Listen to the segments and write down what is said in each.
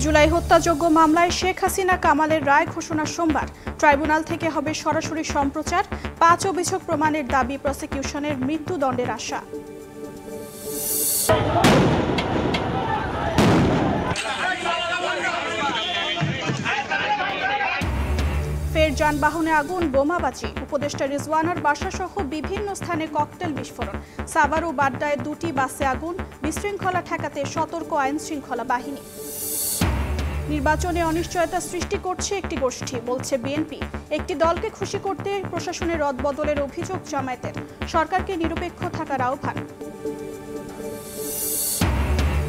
জুলাই হত্যাযজ্ঞ মামলায় শেখ হাসিনা কামালের রায় ঘোষণা সোমবার। ট্রাইব্যুনাল থেকে হবে সরাসরি সম্প্রচার। ৫ অভিযোগ প্রমাণের দাবি, প্রসিকিউশনের মৃত্যুদণ্ডের আশা। ফের যানবাহনে আগুন, বোমাবাজি। উপদেষ্টা রিজওয়ানার বাসাসহ বিভিন্ন স্থানে ককটেল বিস্ফোরণ। সাভার ও বাড্ডায় ২টি বাসে আগুন। বিশৃঙ্খলা ঠেকাতে সতর্ক আইন শৃঙ্খলা বাহিনী। নির্বাচনে অনিশ্চয়তা সৃষ্টি করছে একটি গোষ্ঠী, বলছে বিএনপি। একটি দলকে খুশি করতে প্রশাসনের রদবদলের অভিযোগ জামায়াতের। সরকারকে নিরপেক্ষ থাকার আহ্বান।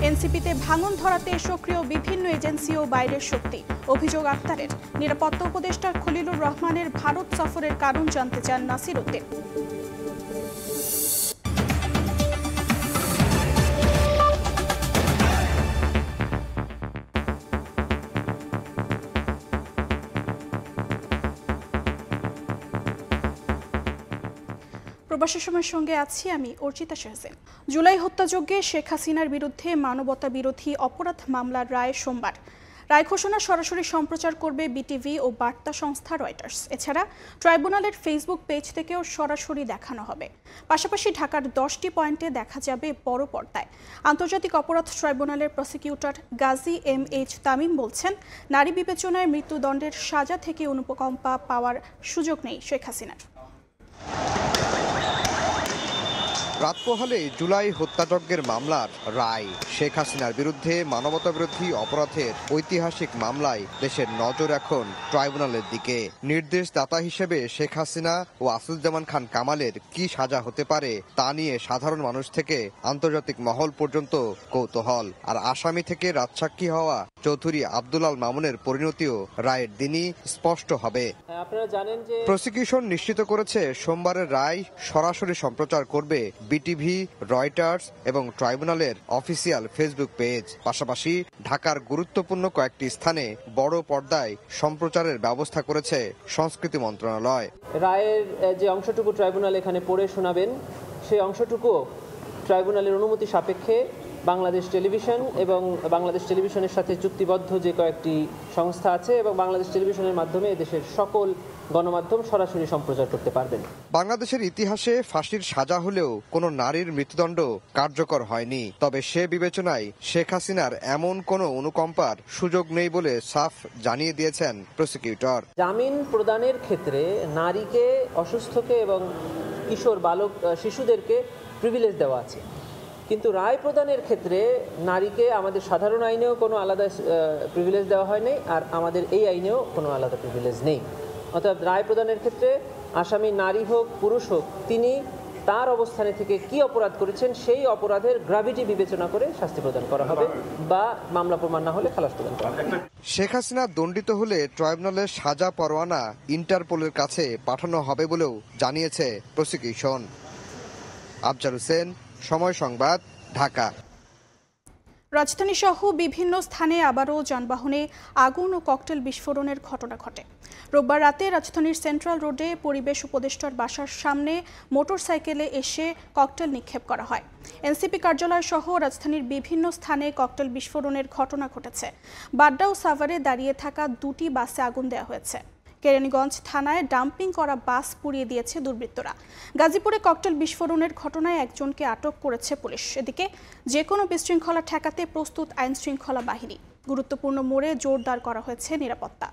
এনসিপিতে ভাঙন ধরাতে সক্রিয় বিভিন্ন এজেন্সি ও বাইরের শক্তি, অভিযোগ আক্তারের। নিরাপত্তা উপদেষ্টা খলিলুর রহমানের ভারত সফরের কারণ জানতে চান নাসির উদ্দিন। প্রবাসী সময়ের সঙ্গে আছি আমি অর্চিতা শাহজান। জুলাই হত্যাযজ্ঞে শেখ হাসিনার বিরুদ্ধে মানবতা বিরোধী অপরাধ মামলার রায় সোমবার। রায় ঘোষণা সরাসরি সম্প্রচার করবে বিটিভি ও বার্তা সংস্থা রয়টার্স। এছাড়া ট্রাইব্যুনালের ফেসবুক পেজ থেকেও সরাসরি দেখানো হবে। পাশাপাশি ঢাকার 10টি পয়েন্টে দেখা যাবে বড় পর্দায়। আন্তর্জাতিক অপরাধ ট্রাইব্যুনালের প্রসিকিউটর গাজী MH তামিম বলছেন, নারী বিবেচনায় মৃত্যুদণ্ডের সাজা থেকে অনুকম্পা পাওয়ার সুযোগ নেই শেখ হাসিনার। রাত পোহালে জুলাই হত্যাযজ্ঞের মামলার রায়। শেখ হাসিনার বিরুদ্ধে মানবতাবিরোধী অপরাধের ঐতিহাসিক মামলায় দেশের নজর এখন ট্রাইব্যুনালের দিকে। নির্দেশদাতা হিসেবে শেখ হাসিনা ও আসাদুজ্জামান খান কামালের কি সাজা হতে পারে তা নিয়ে সাধারণ মানুষ থেকে আন্তর্জাতিক মহল পর্যন্ত কৌতূহল। আর আসামি থেকে রাজসাক্ষী হওয়া চৌধুরী আব্দুল আল মামুনের পরিণতিও রায়ের দিনই স্পষ্ট হবে। আপনারা জানেন যে প্রসিকিউশন নিশ্চিত করেছে সোমবারের রায় সরাসরি সম্প্রচার করবে বিটিভি, রয়টার্স এবং ট্রাইব্যুনালের অফিসিয়াল ফেসবুক পেজ। পাশাপাশি ঢাকার গুরুত্বপূর্ণ কয়েকটি স্থানে বড় পর্দায় সম্প্রচারের ব্যবস্থা করেছে সংস্কৃতি মন্ত্রণালয়। রায়ের যে অংশটুকু ট্রাইব্যুনাল এখানে পড়ে শোনাবেন, সেই অংশটুকু ট্রাইব্যুনালের অনুমতি সাপেক্ষে বাংলাদেশ টেলিভিশন এবং বাংলাদেশ টেলিভিশনের সাথে চুক্তিবদ্ধ যে কয়েকটি সংস্থা আছে এবং বাংলাদেশ টেলিভিশনের মাধ্যমে দেশের সকল গণমাধ্যম সরাসরি সম্প্রচার করতে পারবেন। বাংলাদেশের ইতিহাসে ফাঁসির সাজা হলেও কোনো নারীর মৃত্যুদণ্ড কার্যকর হয়নি। তবে সে বিবেচনায় শেখ হাসিনার এমন কোনো অনুকম্পার সুযোগ নেই বলে সাফ জানিয়ে দিয়েছেন প্রসিকিউটর। জামিন প্রদানের ক্ষেত্রে নারীকে, অসুস্থকে এবং কিশোর বালক শিশুদেরকে প্রিভিলেজ দেওয়া আছে, কিন্তু রায় প্রদানের ক্ষেত্রে নারীকে আমাদের সাধারণ আইনেও কোনো আলাদা প্রিভিলেজ দেওয়া হয়নি, আর আমাদের এই আইনেও কোনো আলাদা প্রিভিলেজ নেই। অর্থাৎ রায় প্রদানের ক্ষেত্রে আসামি নারী হোক পুরুষ হোক, তিনি তার অবস্থানে থেকে কি অপরাধ করেছেন সেই অপরাধের গ্র্যাভিটি বিবেচনা করে শাস্তি প্রদান করা হবে বা মামলা প্রমাণ না হলে খালাস প্রদান করা হবে। শেখ হাসিনা দণ্ডিত হলে ট্রাইব্যুনালের সাজা পরোয়ানা ইন্টারপোলের কাছে পাঠানো হবে বলেও জানিয়েছে প্রসিকিউশন। আফজাল হোসেন, সময় সংবাদ, ঢাকা। রাজধানী সহ বিভিন্ন স্থানে আবারও যানবাহনে আগুন ও ককটেল বিস্ফোরণের ঘটনা ঘটে। রোববার রাতে রাজধানীর সেন্ট্রাল রোডে পরিবেশ উপদেষ্টার বাসার সামনে মোটরসাইকেলে এসে ককটেল নিক্ষেপ করা হয়। এনসিপি কার্যালয় সহ রাজধানীর বিভিন্ন স্থানে ককটেল বিস্ফোরণের ঘটনা ঘটেছে। বাড্ডা ও সাভারে দাঁড়িয়ে থাকা 2টি বাসে আগুন দেওয়া হয়েছে। কেরানীগঞ্জ থানায় ডাম্পিং করা বাস পুড়িয়ে দিয়েছে দুর্বৃত্তরা। গাজীপুরে ককটেল বিস্ফোরণের ঘটনায় একজনকে আটক করেছে পুলিশ। এদিকে যে কোনো বিশৃঙ্খলা ঠেকাতে প্রস্তুত আইন শৃঙ্খলা বাহিনী। গুরুত্বপূর্ণ মোড়ে জোরদার করা হয়েছে নিরাপত্তা।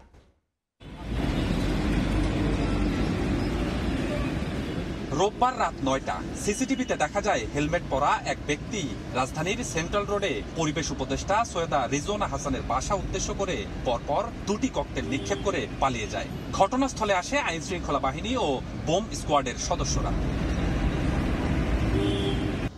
রোববার রাত 9টা সিসিটিভিতে দেখা যায় হেলমেট পরা এক ব্যক্তি রাজধানীর সেন্ট্রাল রোডে পরিবেশ উপদেষ্টা সৈয়দা রিজওয়ানা হাসানের বাসা উদ্দেশ্য করে পরপর 2টি ককটেল নিক্ষেপ করে পালিয়ে যায়। ঘটনাস্থলে আসে আইন শৃঙ্খলা বাহিনী ও বোম স্কোয়াডের সদস্যরা।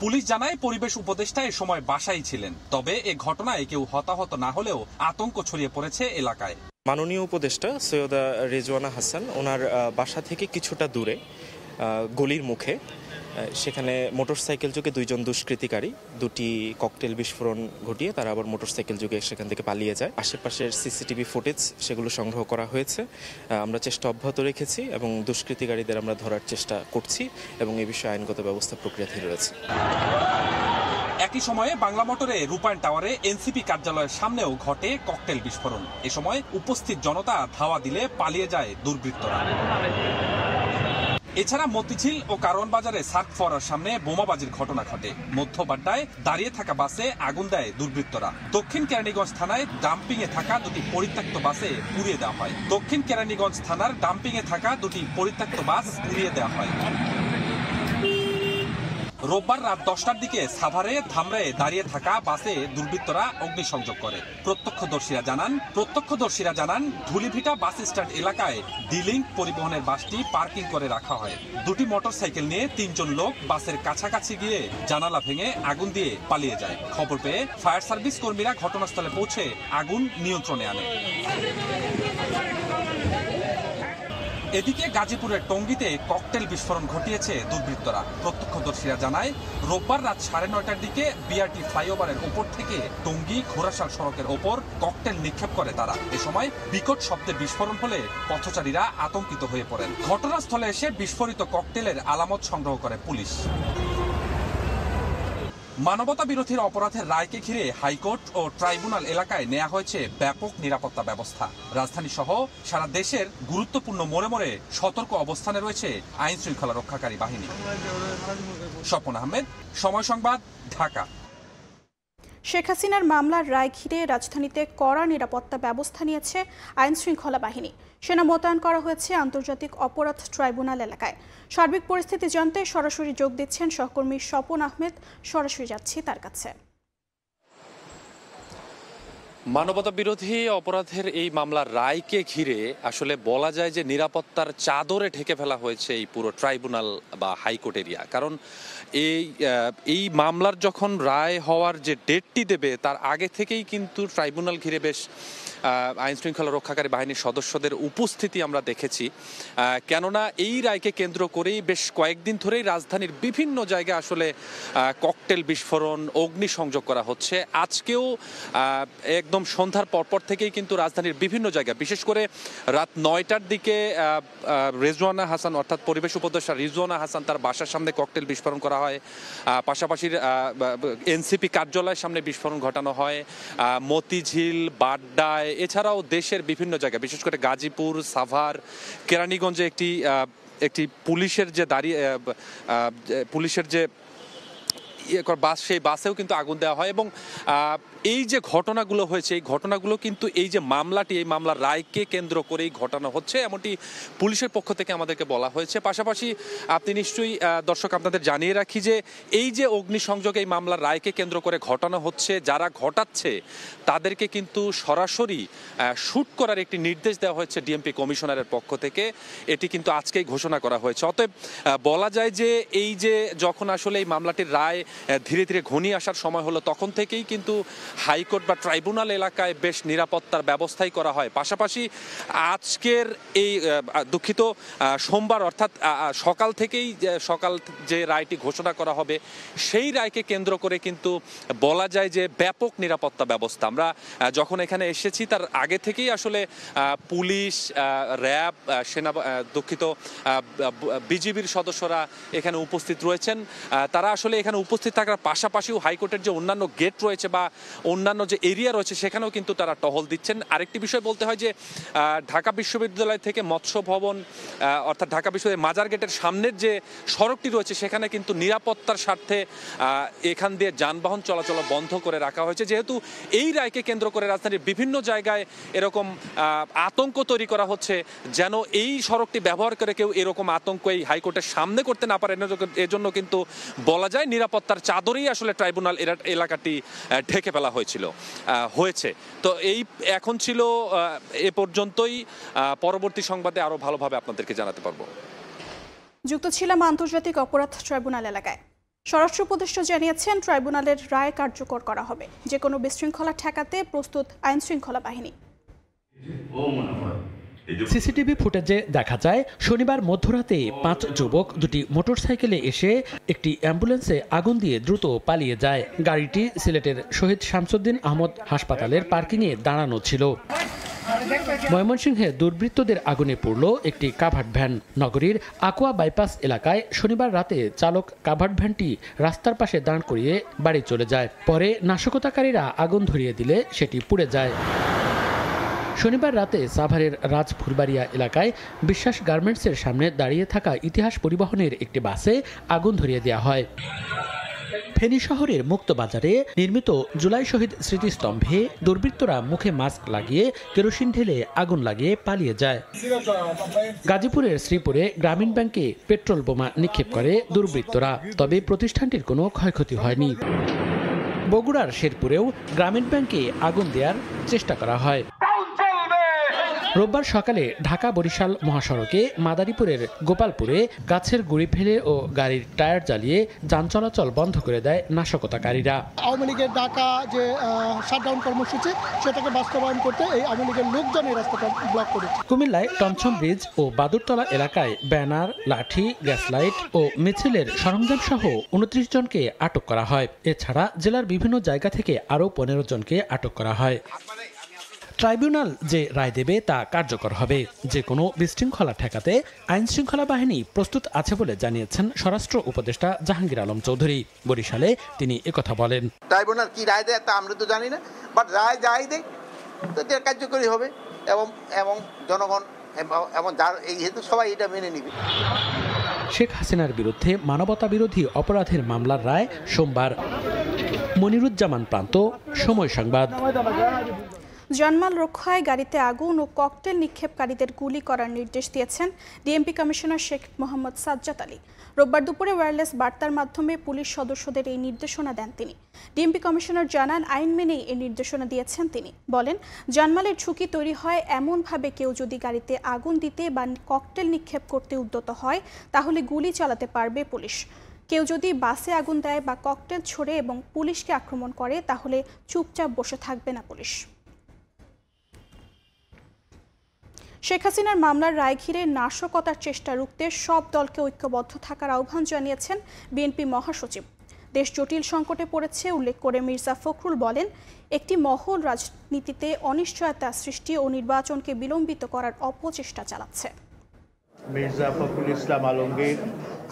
পুলিশ জানায় পরিবেশ উপদেষ্টা এ সময় বাসায় ছিলেন। তবে এ ঘটনায় কেউ হতাহত না হলেও আতঙ্ক ছড়িয়ে পড়েছে এলাকায়। মাননীয় উপদেষ্টা সৈয়দা রিজওয়ানা হাসান ওনার বাসা থেকে কিছুটা দূরে গলির মুখে সেখানে মোটরসাইকেল যোগে 2জন দুষ্কৃতিকারী 2টি ককটেল বিস্ফোরণ ঘটিয়ে তারা আবার মোটরসাইকেল যোগে সেখান থেকে পালিয়ে যায়। আশেপাশের সিসিটিভি ফুটেজ সেগুলো সংগ্রহ করা হয়েছে। আমরা চেষ্টা অব্যাহত রেখেছি এবং দুষ্কৃতিকারীদের আমরা ধরার চেষ্টা করছি এবং এ বিষয়ে আইনগত ব্যবস্থা প্রক্রিয়াধীন রয়েছে। একই সময়ে বাংলা মোটরে রূপায়ণ টাওয়ারে এনসিপি কার্যালয়ের সামনেও ঘটে ককটেল বিস্ফোরণ। এ সময় উপস্থিত জনতা ধাওয়া দিলে পালিয়ে যায় দুর্বৃত্তরা। এছাড়া মতিঝিল ও কারওয়ান বাজারে সার্ক ফোয়ারার সামনে বোমাবাজির ঘটনা ঘটে। মধ্যবাড্ডায় দাঁড়িয়ে থাকা বাসে আগুন দেয় দুর্বৃত্তরা। দক্ষিণ কেরানীগঞ্জ থানায় ডাম্পিং এ থাকা দুটি পরিত্যক্ত বাসে পুড়িয়ে দেওয়া হয়। দক্ষিণ কেরানীগঞ্জ থানার ডাম্পিং এ থাকা দুটি পরিত্যক্ত বাস পুড়িয়ে দেওয়া হয়। রোববার রাত 10টার দিকে সাভারে ধামরায় দাঁড়িয়ে থাকা বাসে দুর্বৃত্তরা অগ্নিসংযোগ করে। প্রত্যক্ষদর্শীরা জানান ধুলিভিটা বাস স্ট্যান্ড এলাকায় ডিলিংক পরিবহনের বাসটি পার্কিং করে রাখা হয়। দুটি মোটরসাইকেল নিয়ে 3 জন লোক বাসের কাছাকাছি গিয়ে জানালা ভেঙে আগুন দিয়ে পালিয়ে যায়। খবর পেয়ে ফায়ার সার্ভিস কর্মীরা ঘটনাস্থলে পৌঁছে আগুন নিয়ন্ত্রণে আনে। এদিকে গাজীপুরের টঙ্গীতে ককটেল বিস্ফোরণ ঘটিয়েছে দুর্বৃত্তরা। প্রত্যক্ষদর্শীরা জানায় রোববার রাত 9:30টার দিকে বিআরটি ফ্লাইওভারের ওপর থেকে টঙ্গী ঘোড়াশাল সড়কের ওপর ককটেল নিক্ষেপ করে তারা। এ সময় বিকট শব্দে বিস্ফোরণ হলে পথচারীরা আতঙ্কিত হয়ে পড়েন। ঘটনাস্থলে এসে বিস্ফোরিত ককটেলের আলামত সংগ্রহ করে পুলিশ। মানবতা বিরোধী অপরাধের রায়কে ঘিরে হাইকোর্ট ও ট্রাইব্যুনাল এলাকায় নেওয়া হয়েছে ব্যাপক নিরাপত্তা ব্যবস্থা। রাজধানী সহ সারা দেশের গুরুত্বপূর্ণ মোড়ে মোড়ে সতর্ক অবস্থানে রয়েছে আইন শৃঙ্খলা রক্ষাকারী বাহিনী। স্বপন আহমেদ, সময় সংবাদ, ঢাকা। শেখ হাসিনার মামলার রায় ঘিরে রাজধানীতে কড়া নিরাপত্তা ব্যবস্থা নিয়েছে আইন শৃঙ্খলা বাহিনী। সেনা মোতায়েন করা হয়েছে আন্তর্জাতিক অপরাধ ট্রাইব্যুনাল এলাকায়। সার্বিক পরিস্থিতি জানতে সরাসরি যোগ দিচ্ছেন সহকর্মী স্বপন আহমেদ। সরাসরি যাচ্ছি তার কাছে। মানবতা বিরোধী অপরাধের এই মামলার রায়কে ঘিরে আসলে বলা যায় যে নিরাপত্তার চাদরে ঢেকে ফেলা হয়েছে এই পুরো ট্রাইব্যুনাল বা হাইকোর্ট এরিয়া। কারণ এই মামলার যখন রায় হওয়ার যে ডেটটি দেবে তার আগে থেকেই কিন্তু ট্রাইব্যুনাল ঘিরে বেশ আইন শৃঙ্খলা রক্ষাকারী বাহিনীর সদস্যদের উপস্থিতি আমরা দেখেছি। কেননা এই রায়কে কেন্দ্র করেই বেশ কয়েকদিন ধরেই রাজধানীর বিভিন্ন জায়গায় আসলে ককটেল বিস্ফোরণ, অগ্নিসংযোগ করা হচ্ছে। আজকেও একদম সন্ধ্যার পরপর থেকেই কিন্তু রাজধানীর বিভিন্ন জায়গায়, বিশেষ করে রাত 9টার দিকে রেজওয়ানা হাসান অর্থাৎ পরিবেশ উপদেষ্টা রিজওয়ানা হাসান তার বাসার সামনে ককটেল বিস্ফোরণ করা হয়। পাশাপাশি এনসিপি কার্যালয়ের সামনে বিস্ফোরণ ঘটানো হয়। মতিঝিল, বাড্ডায়, এছাড়াও দেশের বিভিন্ন জায়গায় বিশেষ করে গাজীপুর, সাভার, কেরানীগঞ্জে একটি পুলিশের যে বাস, সেই বাসেও কিন্তু আগুন দেওয়া হয়। এবং এই যে ঘটনাগুলো হয়েছে এই ঘটনাগুলো কিন্তু এই যে মামলাটি, এই মামলার রায়কে কেন্দ্র করেই ঘটানো হচ্ছে, এমনটি পুলিশের পক্ষ থেকে আমাদেরকে বলা হয়েছে। পাশাপাশি আপনি নিশ্চয়ই দর্শক আপনাদের জানিয়ে রাখি যে এই যে অগ্নিসংযোগ এই মামলার রায়কে কেন্দ্র করে ঘটানো হচ্ছে, যারা ঘটাচ্ছে তাদেরকে কিন্তু সরাসরি শুট করার একটি নির্দেশ দেওয়া হয়েছে ডিএমপি কমিশনারের পক্ষ থেকে। এটি কিন্তু আজকেই ঘোষণা করা হয়েছে। অতএব বলা যায় যে এই যে যখন আসলে এই মামলাটির রায় ধীরে ধীরে ঘনিয়ে আসার সময় হলো, তখন থেকেই কিন্তু হাইকোর্ট বা ট্রাইব্যুনাল এলাকায় বেশ নিরাপত্তার ব্যবস্থাই করা হয়। পাশাপাশি আজকের এই সোমবার অর্থাৎ সকাল থেকেই যে রায়টি ঘোষণা করা হবে সেই রায়কে কেন্দ্র করে কিন্তু বলা যায় যে ব্যাপক নিরাপত্তা ব্যবস্থা। আমরা যখন এখানে এসেছি তার আগে থেকেই আসলে পুলিশ, র্যাব, বিজিবির সদস্যরা এখানে উপস্থিত রয়েছেন। তারা আসলে এখানে উপস্থিত থাকার পাশাপাশিও হাইকোর্টের যে অন্যান্য গেট রয়েছে বা অন্যান্য যে এরিয়া রয়েছে সেখানেও কিন্তু তারা টহল দিচ্ছেন। আরেকটি বিষয় বলতে হয় যে ঢাকা বিশ্ববিদ্যালয় থেকে মৎস্য ভবন অর্থাৎ ঢাকা বিশ্ববিদ্যালয়ের মাজার গেটের সামনের যে সড়কটি রয়েছে সেখানে কিন্তু নিরাপত্তার স্বার্থে এখান দিয়ে যানবাহন চলাচল বন্ধ করে রাখা হয়েছে। যেহেতু এই রায়কে কেন্দ্র করে রাজধানীর বিভিন্ন জায়গায় এরকম আতঙ্ক তৈরি করা হচ্ছে, যেন এই সড়কটি ব্যবহার করে কেউ এরকম আতঙ্ক এই হাইকোর্টের সামনে করতে না পারে, এজন্য কিন্তু বলা যায় নিরাপত্তার চাদরেই আসলে ট্রাইব্যুনাল এলাকাটি ঢেকে ফেলা হয়েছে। তো এই এখন ছিল এ পর্যন্তই। পরবর্তী সংবাদে আরো ভালোভাবে আপনাদেরকে জানাতে পারবো। যুক্ত ছিলাম আন্তর্জাতিক অপরাধ ট্রাইব্যুনাল এলাকায়। স্বরাষ্ট্র উপদেষ্টা জানিয়েছেন ট্রাইব্যুনালের রায় কার্যকর করা হবে। যে কোনো বিশৃঙ্খলা ঠেকাতে প্রস্তুত আইন শৃঙ্খলা বাহিনী। সিসিটিভি ফুটেজে দেখা যায় শনিবার মধ্যরাতে 5 যুবক দুটি মোটরসাইকেলে এসে একটি অ্যাম্বুলেন্সে আগুন দিয়ে দ্রুত পালিয়ে যায়। গাড়িটি সিলেটের শহীদ শামসুদ্দিন আহমদ হাসপাতালের পার্কিংয়ে দাঁড়ানো ছিল। ময়মনসিংহে দুর্বৃত্তদের আগুনে পুড়ল একটি কাভার্ড ভ্যান। নগরীর আকোয়া বাইপাস এলাকায় শনিবার রাতে চালক কাভার্ড ভ্যানটি রাস্তার পাশে দাঁড় করিয়ে বাড়ি চলে যায়। পরে নাশকতাকারীরা আগুন ধরিয়ে দিলে সেটি পুড়ে যায়। শনিবার রাতে সাভারের রাজফুলবাড়িয়া এলাকায় বিশ্বাস গার্মেন্টসের সামনে দাঁড়িয়ে থাকা ইতিহাস পরিবহনের একটি বাসে আগুন ধরিয়ে দেওয়া হয়। ফেনী শহরের মুক্তবাজারে নির্মিত জুলাই শহীদ স্মৃতিস্তম্ভে দুর্বৃত্তরা মুখে মাস্ক লাগিয়ে কেরোসিন ঢেলে আগুন লাগিয়ে পালিয়ে যায়। গাজীপুরের শ্রীপুরে গ্রামীণ ব্যাংকে পেট্রোল বোমা নিক্ষেপ করে দুর্বৃত্তরা, তবে প্রতিষ্ঠানটির কোনো ক্ষয়ক্ষতি হয়নি। বগুড়ার শেরপুরেও গ্রামীণ ব্যাংকে আগুন দেওয়ার চেষ্টা করা হয়। রোববার সকালে ঢাকা বরিশাল মহাসড়কে মাদারীপুরের গোপালপুরে গাছের গুঁড়ি ফেলে ও গাড়ির টায়ার জ্বালিয়ে যান চলাচল বন্ধ করে দেয় নাশকতাকারীরা। আওয়ামী লীগের ডাকা যে শাটডাউন কর্মসূচি সেটাকে বাস্তবায়ন করতে এই আওয়ামী লীগের লোকজন এই রাস্তাটা ব্লক করেছে। কুমিল্লায় টমছম ব্রিজ ও বাদুরতলা এলাকায় ব্যানার, লাঠি, গ্যাস লাইট ও মিছিলের সরঞ্জাম সহ 29 জনকে আটক করা হয়। এছাড়া জেলার বিভিন্ন জায়গা থেকে আরও 15 জনকে আটক করা হয়। ট্রাইব্যুনাল যে রায় দেবে তা কার্যকর হবে। যে কোনো বিশৃঙ্খলা ঠেকাতে আইন শৃঙ্খলা বাহিনী প্রস্তুত আছে বলে জানিয়েছেন স্বরাষ্ট্র উপদেষ্টা জাহাঙ্গীর আলম চৌধুরী। বরিশালে তিনি একথা বলেন। ট্রাইব্যুনাল কি রায় দেয় তা আমরা তো জানি না, বাট রায় যাই দেয় তো এটা কার্যকরী হবে এবং জনগণ এবং এই হেতু সবাই এটা মেনে নিবে। শেখ হাসিনার বিরুদ্ধে মানবতা বিরোধী অপরাধের মামলার রায় সোমবার। মনিরুজ্জামান প্রান্ত, সময় সংবাদ। জানমাল রক্ষায় গাড়িতে আগুন ও ককটেল নিক্ষেপকারীদের গুলি করার নির্দেশ দিয়েছেন ডিএমপি কমিশনার শেখ মোহাম্মদ সাজ্জাদ আলী। রোববার দুপুরে ওয়্যারলেস বার্তার মাধ্যমে পুলিশ সদস্যদের এই নির্দেশনা দেন তিনি। ডিএমপি কমিশনার জানান, আইন মেনেই এই নির্দেশনা দিয়েছেন তিনি। বলেন, জানমালের ঝুঁকি তৈরি হয় এমনভাবে কেউ যদি গাড়িতে আগুন দিতে বা ককটেল নিক্ষেপ করতে উদ্যত হয় তাহলে গুলি চালাতে পারবে পুলিশ। কেউ যদি বাসে আগুন দেয় বা ককটেল ছোড়ে এবং পুলিশকে আক্রমণ করে তাহলে চুপচাপ বসে থাকবে না পুলিশ। শেখ হাসিনার মামলার রায় ঘিরে নাশকতার চেষ্টা রুখতে সব দলকে ঐক্যবদ্ধ থাকার আহ্বান জানিয়েছেন বিএনপি মহাসচিব। দেশ জটিল সংকটে পড়েছে উল্লেখ করে মির্জা ফখরুল বলেন, একটি মহল রাজনীতিতে অনিশ্চয়তা সৃষ্টি ও নির্বাচনকে বিলম্বিত করার অপচেষ্টা চালাচ্ছে। মির্জা ফখরুল ইসলাম আলমগীর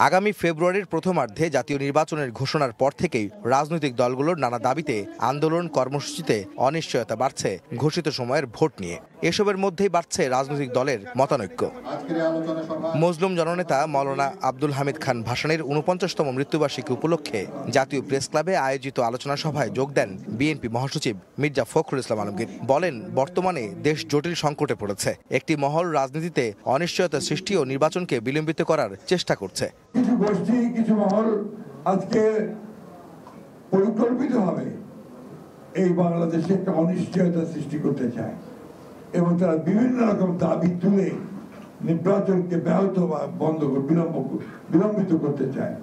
আগামী ফেব্রুয়ারির প্রথমার্ধে জাতীয় নির্বাচনের ঘোষণার পর থেকেই রাজনৈতিক দলগুলোর নানা দাবিতে আন্দোলন কর্মসূচিতে অনিশ্চয়তা বাড়ছে ঘোষিত সময়ের ভোট নিয়ে। এসবের মধ্যেই বাড়ছে রাজনৈতিক দলের মতানৈক্য। মজলুম জননেতা মাওলানা আব্দুল হামিদ খান ভাসানীর 49তম মৃত্যুবার্ষিকী উপলক্ষে জাতীয় প্রেস ক্লাবে আয়োজিত আলোচনা সভায় যোগ দেন বিএনপি মহাসচিব মির্জা ফখরুল ইসলাম আলমগীর। বলেন, বর্তমানে দেশ জটিল সংকটে পড়েছে। একটি মহল রাজনীতিতে অনিশ্চয়তা সৃষ্টি ও নির্বাচনকে বিলম্বিত করার চেষ্টা করছে। কিছু গোষ্ঠী, কিছু মহল আজকে পরিকল্পিতভাবে এই বাংলাদেশে একটা অনিশ্চয়তা সৃষ্টি করতে চায় এবং তারা বিভিন্ন রকম দাবি তুলে নির্বাচনকে ব্যাহত বা বন্ধ বিলম্বিত করতে চায়।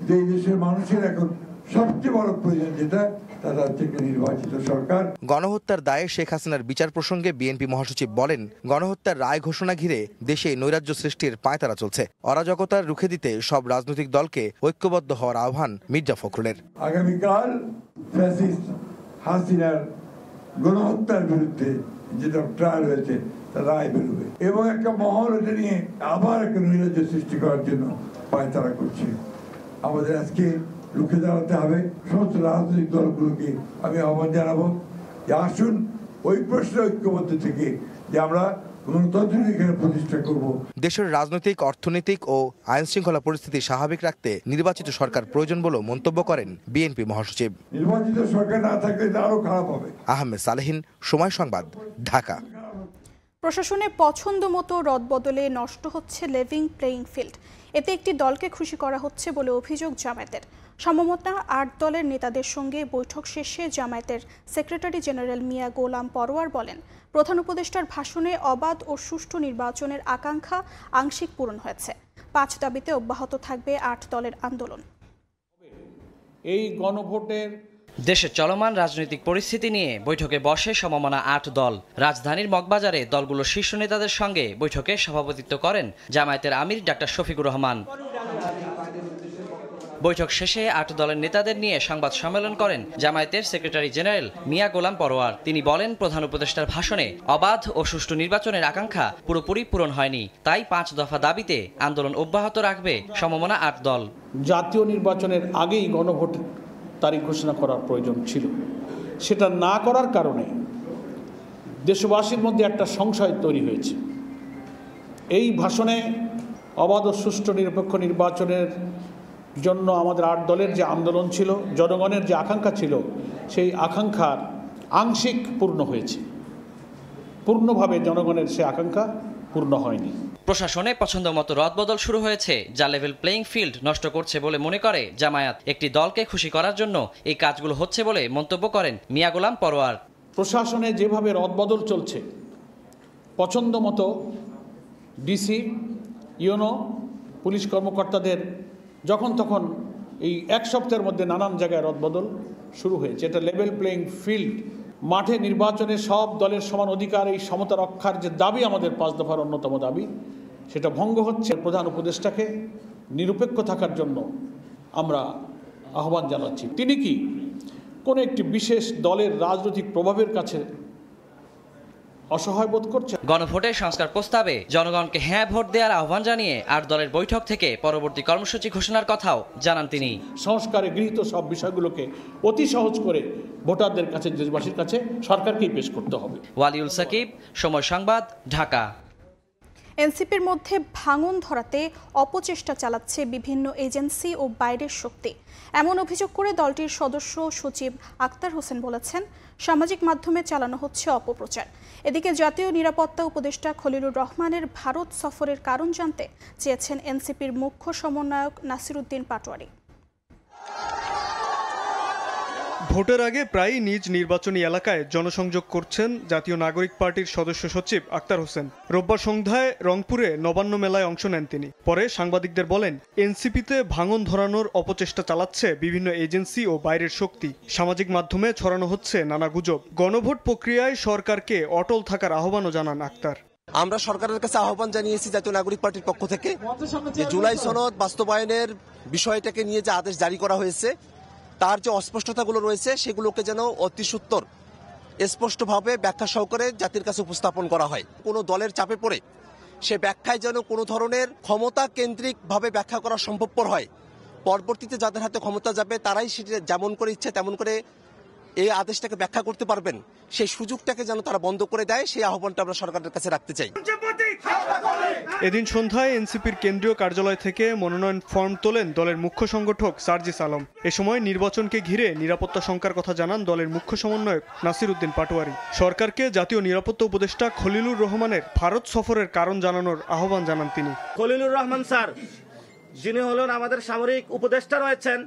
যে এই দেশের মানুষের এখন সবচেয়ে বড় প্রয়োজন যেটা তারা হচ্ছে নির্বাচিত সরকার। গণহত্যার দায়ে শেখ হাসিনার বিচার প্রসঙ্গে বিএনপি মহাসচিব বলেন, গণহত্যার রায় ঘোষণা ঘিরে দেশে নৈরাজ্য সৃষ্টির পায়তারা চলছে। অরাজকতার রুখে দিতে সব রাজনৈতিক দলকে ঐক্যবদ্ধ হওয়ার আহ্বান মির্জা ফখরুলের। আগামীকাল ফ্যাসিস্ট হাসিনার গণহত্যার বিরুদ্ধে যেটা ট্রায়াল হয়েছে তার রায় বেরোবে এবং একটা মহল এটা নিয়ে আবার একটা নৈরাজ্য সৃষ্টি করার জন্য পায়তারা করছে। আমাদের আজকে রুখে দাঁড়াতে হবে। সমস্ত রাজনৈতিক দলগুলোকে আমি আহ্বান জানাবো যে আসুন ওই প্রশ্নে ঐক্যবদ্ধ থেকে যে আমরা গণতন্ত্র এখানে প্রতিষ্ঠা করব। দেশের রাজনৈতিক, অর্থনৈতিক ও আইন শৃঙ্খলা পরিস্থিতি স্বাভাবিক রাখতে নির্বাচিত সরকার প্রয়োজন বলে মন্তব্য করেন বিএনপি মহাসচিব। নির্বাচিত সরকার না থাকলে আরো খারাপ হবে। আহমেদ সালেহিন, সময় সংবাদ, ঢাকা। প্রশাসনের পছন্দ মতো রদবদলে নষ্ট হচ্ছে লেভিং প্লেইং ফিল্ড। এতে একটি দলকে খুশি করা হচ্ছে বলে অভিযোগ জামায়াতের। সমমনা 8 দলের নেতাদের সঙ্গে বৈঠক শেষে জামায়াতের সেক্রেটারি জেনারেল মিয়া গোলাম পরোয়ার বলেন, প্রধান উপদেষ্টার ভাষণে অবাধ ও সুষ্ঠু নির্বাচনের আকাঙ্ক্ষা আংশিক পূরণ হয়েছে। 5 দাবিতে অব্যাহত থাকবে 8 দলের আন্দোলন। এই গণভোটের দেশের চলমান রাজনৈতিক পরিস্থিতি নিয়ে বৈঠকে বসে সমমনা 8 দল। রাজধানীর মগবাজারে দলগুলোর শীর্ষ নেতাদের সঙ্গে বৈঠকে সভাপতিত্ব করেন জামায়াতের আমির ডাক্তার শফিকুর রহমান। বৈঠক শেষে 8 দলের নেতাদের নিয়ে সংবাদ সম্মেলন করেন জামায়াতের সেক্রেটারি জেনারেল মিয়া গোলাম পরোয়ার। তিনি বলেন, প্রধান উপদেষ্টার ভাষণে অবাধ ও সুষ্ঠু নির্বাচনের আকাঙ্ক্ষা পুরোপুরি পূরণ হয়নি, তাই 5 দফা দাবিতে আন্দোলন অব্যাহত রাখবে সমমনা 8 দল। জাতীয় নির্বাচনের আগেই গণভোট তারিখ ঘোষণা করার প্রয়োজন ছিল, সেটা না করার কারণে দেশবাসীর মধ্যে একটা সংশয় তৈরি হয়েছে। এই ভাষণে অবাধ ও সুষ্ঠু নিরপেক্ষ নির্বাচনের জন্য আমাদের 8 দলের যে আন্দোলন ছিল, জনগণের যে আকাঙ্ক্ষা ছিল, সেই আকাঙ্ক্ষার আংশিক পূর্ণ হয়েছে, পূর্ণভাবে জনগণের সে আকাঙ্ক্ষা পূর্ণ হয়নি। প্রশাসনে পছন্দ মতো রদবদল শুরু হয়েছে, যা লেভেল প্লেইং ফিল্ড নষ্ট করছে বলে মনে করে জামায়াত। একটি দলকে খুশি করার জন্য এই কাজগুলো হচ্ছে বলে মন্তব্য করেন মিয়া গোলাম পরোয়ার। প্রশাসনে যেভাবে রদবদল চলছে, পছন্দ মতো ডিসি, ইউনো, পুলিশ কর্মকর্তাদের যখন তখন এই 1 সপ্তাহের মধ্যে নানান জায়গায় রদবদল শুরু হয়েছে। এটা লেভেল প্লেইং ফিল্ড, মাঠে নির্বাচনে সব দলের সমান অধিকার, এই সমতা রক্ষার যে দাবি আমাদের 5 দফার অন্যতম দাবি, সেটা ভঙ্গ হচ্ছে। প্রধান উপদেষ্টাকে নিরপেক্ষ থাকার জন্য আমরা আহ্বান জানাচ্ছি। তিনি কি কোনো একটি বিশেষ দলের রাজনৈতিক প্রভাবের কাছে অসহায় বোধ করছে? গণভোটের সংস্কার প্রস্তাবে জনগণকে হ্যাঁ ভোট দেওয়ার আহ্বান জানিয়ে 8 দলের বৈঠক থেকে পরবর্তী কর্মসূচি ঘোষণার কথাও জানান তিনি। সংস্কারে গৃহীত সব বিষয়গুলোকে অতি সহজ করে ভোটারদের কাছে, দেশবাসীর কাছে সরকারকেই পেশ করতে হবে। ওয়ালিউল সাকিব, সময় সংবাদ, ঢাকা। এনসিপির মধ্যে ভাঙন ধরাতে অপচেষ্টা চালাচ্ছে বিভিন্ন এজেন্সি ও বাইরের শক্তি, এমন অভিযোগ করে দলটির সদস্য সচিব আক্তার হোসেন বলেছেন, সামাজিক মাধ্যমে চালানো হচ্ছে অপপ্রচার। এদিকে জাতীয় নিরাপত্তা উপদেষ্টা খলিলুর রহমানের ভারত সফরের কারণ জানতে চেয়েছেন এনসিপির মুখ্য সমন্বয়ক নাসিরউদ্দিন পাটোয়ারি। ভোটের আগে প্রায়ই নিজ নির্বাচনী এলাকায় জনসংযোগ করছেন জাতীয় নাগরিক পার্টির সদস্য সচিব আক্তার হোসেন। রোববার সন্ধ্যায় রংপুরে নবান্ন মেলায় অংশ নেন তিনি। পরে সাংবাদিকদের বলেন, এনসিপিতে ভাঙন ধরানোর অপচেষ্টা চালাচ্ছে বিভিন্ন এজেন্সি ও বাইরের শক্তি। সামাজিক মাধ্যমে ছড়ানো হচ্ছে নানা গুজব। গণভোট প্রক্রিয়ায় সরকারকে অটল থাকার আহ্বানও জানান আক্তার। আমরা সরকারের কাছে আহ্বান জানিয়েছি জাতীয় নাগরিক পার্টির পক্ষ থেকে যে জুলাই সনদ বাস্তবায়নের বিষয়টাকে নিয়ে যে আদেশ জারি করা হয়েছে, তার যে অস্পষ্টতাগুলো রয়েছে সেগুলোকে যেন অতি সত্বর স্পষ্টভাবে ব্যাখ্যা সহকারে জাতির কাছে উপস্থাপন করা হয়। কোনো দলের চাপে পড়ে সে ব্যাখ্যায় যেন কোনো ধরনের ক্ষমতা কেন্দ্রিকভাবে ব্যাখ্যা করা সম্ভবপর হয়। পরবর্তীতে যাদের হাতে ক্ষমতা যাবে তারাই সেটা যেমন করে ইচ্ছে তেমন করে এই আদেশটাকে ব্যাখ্যা করতে পারবেন, সেই সুযোগটাকে যেন তারা বন্ধ করে দেয়, সেই আহ্বানটা আমরা সরকারের কাছে রাখতে চাই। এদিন সন্ধ্যায় এনসিপির কেন্দ্রীয় কার্যালয় থেকে মনোনয়ন ফর্ম তোলেন দলের মুখ্য সংগঠক সার্জিস আলম। এ সময় নির্বাচনকে ঘিরে নিরাপত্তা শঙ্কার কথা জানান দলের মুখ্য সমন্বয়ক নাসিরউদ্দিন পাটোয়ারি। সরকারকে জাতীয় নিরাপত্তা উপদেষ্টা খলিলুর রহমানের ভারত সফরের কারণ জানানোর আহ্বান জানান তিনি। খলিলুর রহমান স্যার, যিনি হলেন আমাদের সামরিক উপদেষ্টা রয়েছেন,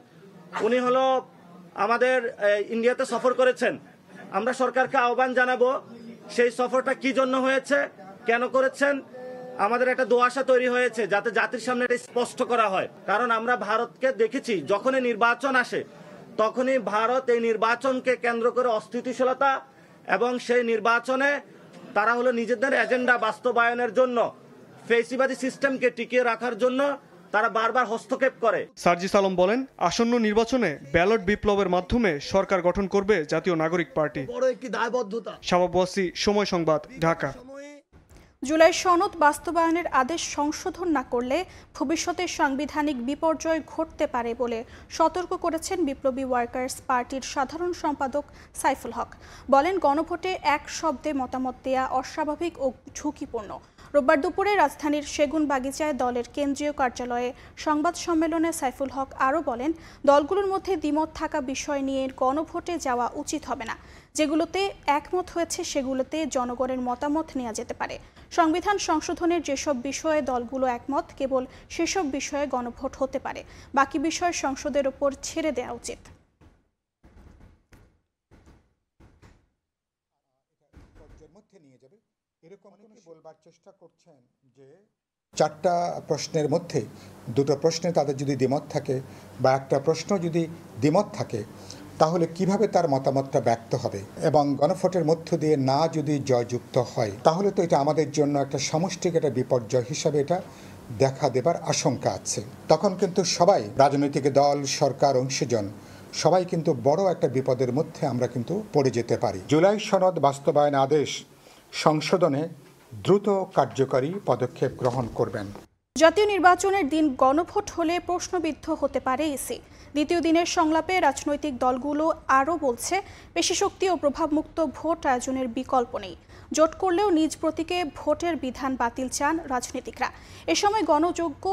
উনি হলো আমাদের ইন্ডিয়াতে সফর করেছেন। আমরা সরকারকে আহ্বান জানাবো, সেই সফরটা কি জন্য হয়েছে, কেন করেছেন। আমাদের একটা দোয়াশা তৈরি হয়েছে যাতে জাতির সামনে এটা স্পষ্ট করা হয়। কারণ আমরা ভারতকে দেখেছি যখনই নির্বাচন আসে তখনই ভারত এই নির্বাচনকে কেন্দ্র করে অস্থিতিশীলতা এবং সেই নির্বাচনে তারা হলো নিজেদের এজেন্ডা বাস্তবায়নের জন্য, ফেসিবাদী সিস্টেমকে টিকিয়ে রাখার জন্য তারা বারবার হস্তক্ষেপ করে। সার্জিস আলম বলেন, আসন্ন নির্বাচনে ব্যালট বিপ্লবের মাধ্যমে সরকার গঠন করবে জাতীয় নাগরিক পার্টি। বড় একটি দায়বদ্ধতা। শাবাব ওয়াসি, সময় সংবাদ, ঢাকা। জুলাই সনদ বাস্তবায়নের আদেশ সংশোধন না করলে ভবিষ্যতে সাংবিধানিক বিপর্যয় ঘটতে পারে বলে সতর্ক করেছেন বিপ্লবী ওয়ার্কার্স পার্টির সাধারণ সম্পাদক সাইফুল হক। বলেন, গণভোটে এক শব্দে মতামত দেয়া অস্বাভাবিক ও ঝুঁকিপূর্ণ। রোববার দুপুরে রাজধানীর সেগুনবাগিচায় দলের কেন্দ্রীয় কার্যালয়ে সংবাদ সম্মেলনে সাইফুল হক আরও বলেন, দলগুলোর মধ্যে দ্বিমত থাকা বিষয় নিয়ে গণভোটে যাওয়া উচিত হবে না। যেগুলোতে একমত হয়েছে সেগুলোতে জনগণের মতামত নেওয়া যেতে পারে। সংবিধান সংশোধনের যেসব বিষয়ে দলগুলো একমত, কেবল সেসব বিষয়ে গণভোট হতে পারে। বাকি বিষয় সংসদের ওপর ছেড়ে দেওয়া উচিত। বলবার চেষ্টা করছেন যে 4টা প্রশ্নের মধ্যে 2টো প্রশ্নে তাদের যদি দ্বিমত থাকে বা একটা প্রশ্ন যদি দ্বিমত থাকে, তাহলে কিভাবে তার মতামতটা ব্যক্ত হবে এবং গণভোটের মধ্য দিয়ে না যদি জয়যুক্ত হয়, তাহলে তো এটা আমাদের জন্য একটা সামষ্টিক একটা বিপর্যয় হিসাবে এটা দেখা দেবার আশঙ্কা আছে। তখন কিন্তু সবাই, রাজনৈতিক দল, সরকার, অংশীজন সবাই কিন্তু বড় একটা বিপদের মধ্যে আমরা কিন্তু পড়ে যেতে পারি। জুলাই সনদ বাস্তবায়ন আদেশ সংশোধনে দ্রুত কার্যকরী পদক্ষেপ গ্রহণ করবেন। জাতীয় নির্বাচনের দিন গণভোট হলে প্রশ্নবিদ্ধ হতে পারে ইসি। দ্বিতীয় দিনের সংলাপে রাজনৈতিক দলগুলো আরও বলছে, পেশিশক্তি ও প্রভাবমুক্ত ভোট আয়োজনের বিকল্প নেই। জোট করলেও নিজ প্রতীকে ভোটের বিধান বাতিল চান রাজনীতিকরা। এ সময় গণযোগ্য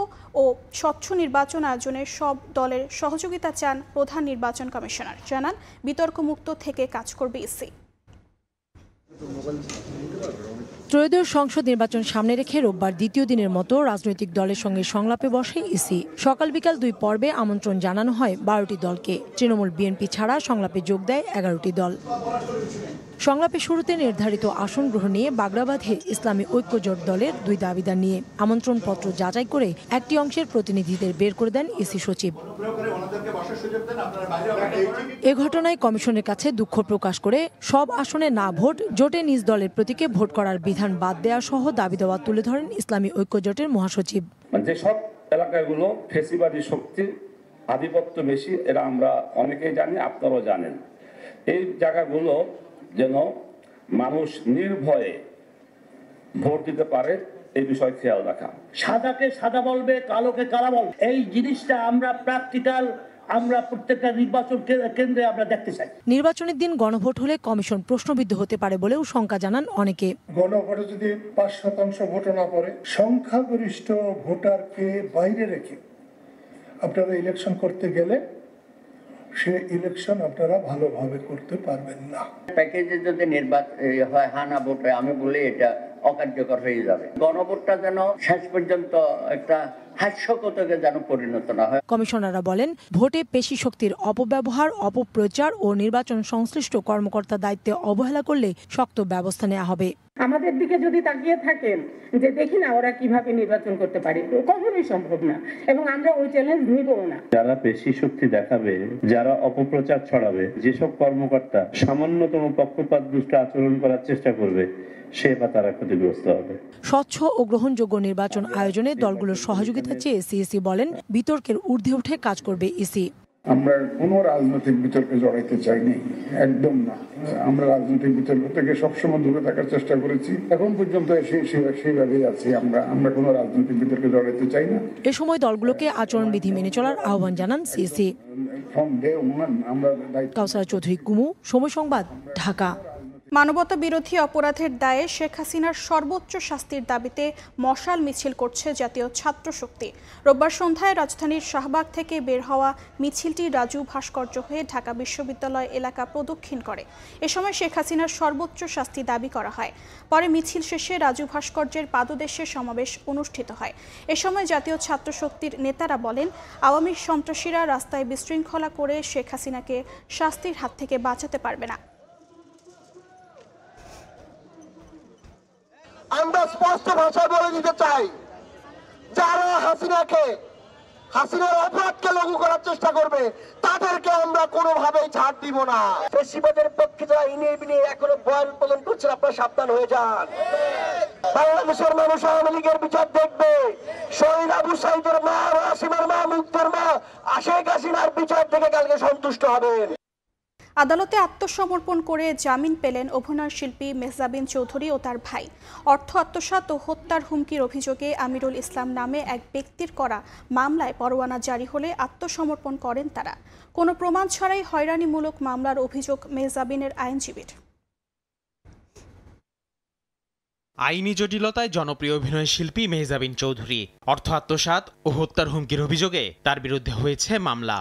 ও স্বচ্ছ নির্বাচন আয়োজনে সব দলের সহযোগিতা চান প্রধান নির্বাচন কমিশনার। জানান, বিতর্কমুক্ত থেকে কাজ করবে ইসি। ত্রয়োদশ সংসদ নির্বাচন সামনে রেখে রোববার দ্বিতীয় দিনের মতো রাজনৈতিক দলের সঙ্গে সংলাপে বসে ইসি। সকাল বিকাল 2 পর্বে আমন্ত্রণ জানানো হয় 12টি দলকে। তৃণমূল, বিএনপি ছাড়া সংলাপে যোগ দেয় 11টি দল। সংলাপের শুরুতে নির্ধারিত আসন গ্রহণ নিয়ে বাগড়া বাঁধে ইসলামী ঐক্যজোট দলের 2 দাবিদার নিয়ে। আমন্ত্রণপত্র যাচাই করে একটি অংশের প্রতিনিধিদের বের করে দেন ইসি সচিব। এ ঘটনায় কমিশনের কাছে দুঃখ প্রকাশ করে সব আসনে না ভোট, জোটে নিজ দলের প্রতীকে ভোট করার বিধান বাদ দেওয়া সহ দাবি দেওয়া তুলে ধরেন ইসলামী ঐক্যজোটের মহাসচিব। যেসব এলাকাগুলো ফেসিবাদী শক্তির আধিপত্য বেশি, এরা আমরা অনেকেই জানি, আপনারাও জানেন, এই জায়গাগুলো যেন মানুষ নির্ভয়ে ভোট দিতে পারে, এই বিষয়ে খেয়াল রাখা। সাদাকে সাদা বলবে, কালোকে কালা বলবে, এই জিনিসটা আমরা প্র্যাকটিক্যাল আমরা প্রত্যেকটা নির্বাচন কেন্দ্রে আমরা দেখতে চাই। নির্বাচনের দিন গণভোট হলে কমিশন প্রশ্নবিদ্ধ হতে পারে বলেও শঙ্কা জানান অনেকে। গণভোটে যদি 5% ভোট না পড়ে, সংখ্যাগরিষ্ঠ ভোটারকে বাইরে রেখে আপনারা ইলেকশন করতে গেলে সে ইলেকশন আপনারা ভালোভাবে করতে পারবেন না। প্যাকেজে যদি নির্বাচন হয়, হানা ভোট হয়, আমি বলি এটা অকার্যকর হয়ে যাবে। গণভোটটা যেন শেষ পর্যন্ত একটা হাস্যকতাকে যেন পরিণত না হয়। কমিশনাররা বলেন, ভোটে পেশি শক্তির অপব্যবহার, অপপ্রচার ও নির্বাচন সংশ্লিষ্ট কর্মকর্তার দায়িত্বে অবহেলা করলে শক্ত ব্যবস্থা নেওয়া হবে। আমাদের দিকে যদি তাকিয়ে থাকেন যে দেখি না ওরা কিভাবে নির্বাচন করতে পারে, কখনোই সম্ভব না, এবং আমরা ওই চ্যালেঞ্জ নিবও না। যারা পেশি শক্তি দেখাবে, যারা অপপ্রচার ছড়াবে, যেসব কর্মকর্তা সামান্যতম পক্ষপাত দুষ্ট আচরণ করার চেষ্টা করবে, সে বা তারা ক্ষতিগ্রস্ত হবে। স্বচ্ছ ও গ্রহণযোগ্য নির্বাচন আয়োজনে দলগুলোর সহযোগিতা চেয়ে সিইসি বলেন, বিতর্কের ঊর্ধ্বে উঠে কাজ করবে ইসি। আমরা কোনো রাজনৈতিক বিতর্কে জড়াইতে চাইনি, একদম না। আমরা রাজনৈতিক বিতর্ক থেকে সবসময় দূরে থাকার চেষ্টা করেছি, এখন পর্যন্ত সেইভাবেই আছি। আমরা কোনো রাজনৈতিক বিতর্কে জড়াইতে চাই না। এ সময় দলগুলোকে আচরণবিধি মেনে চলার আহ্বান জানান সিইসি। কাউসারা চৌধুরী, কুমু, সময় সংবাদ, ঢাকা। মানবতা বিরোধী অপরাধের দায়ে শেখ হাসিনার সর্বোচ্চ শাস্তির দাবিতে মশাল মিছিল করছে জাতীয় ছাত্র শক্তি। রোববার সন্ধ্যায় রাজধানীর শাহবাগ থেকে বের হওয়া মিছিলটি রাজু ভাস্কর্য হয়ে ঢাকা বিশ্ববিদ্যালয় এলাকা প্রদক্ষিণ করে। এ সময় শেখ হাসিনার সর্বোচ্চ শাস্তি দাবি করা হয়। পরে মিছিল শেষে রাজু ভাস্কর্যের পাদদেশে সমাবেশ অনুষ্ঠিত হয়। এ সময় জাতীয় ছাত্র শক্তির নেতারা বলেন, আওয়ামী সন্ত্রাসীরা রাস্তায় বিশৃঙ্খলা করে শেখ হাসিনাকে শাস্তির হাত থেকে বাঁচাতে পারবে না। আমরা স্পষ্ট ভাষায় বলে দিতে চাই, যারা হাসিনার অপরাধকে লঘু করার চেষ্টা করবে, তাদেরকে আমরা কোনোভাবেই ছাড় দিব না। ফেসিবাদের পক্ষে যারা ইনিয়ে এখনো বয়ান উৎপাদন করছেন, আপনারা সাবধান হয়ে যান। বাংলাদেশের মানুষ আওয়ামী লীগের বিচার দেখবে, শহীদ আবু সাইদের মা, ওয়াসিমের মা, মুক্তার মা, শেখ হাসিনার বিচার থেকে কালকে সন্তুষ্ট হবেন। আদালতে আত্মসমর্পণ করে জামিন পেলেন অভিনয় শিল্পী মেহজাবিন চৌধুরী ও তার ভাই। অর্থ আত্মসাৎ ও হত্যার হুমকির অভিযোগে আমিরুল ইসলাম নামে এক ব্যক্তির করা মামলায় পরোয়ানা জারি হলে আত্মসমর্পণ করেন তারা। কোনো প্রমাণ ছাড়াই হয়রানিমূলক মামলার অভিযোগ মেহজাবিনের আইনজীবীর। আইনি জটিলতায় জনপ্রিয় অভিনয় শিল্পী মেহজাবিন চৌধুরী অর্থ আত্মসাৎ ও হত্যার হুমকির অভিযোগে তার বিরুদ্ধে হয়েছে মামলা।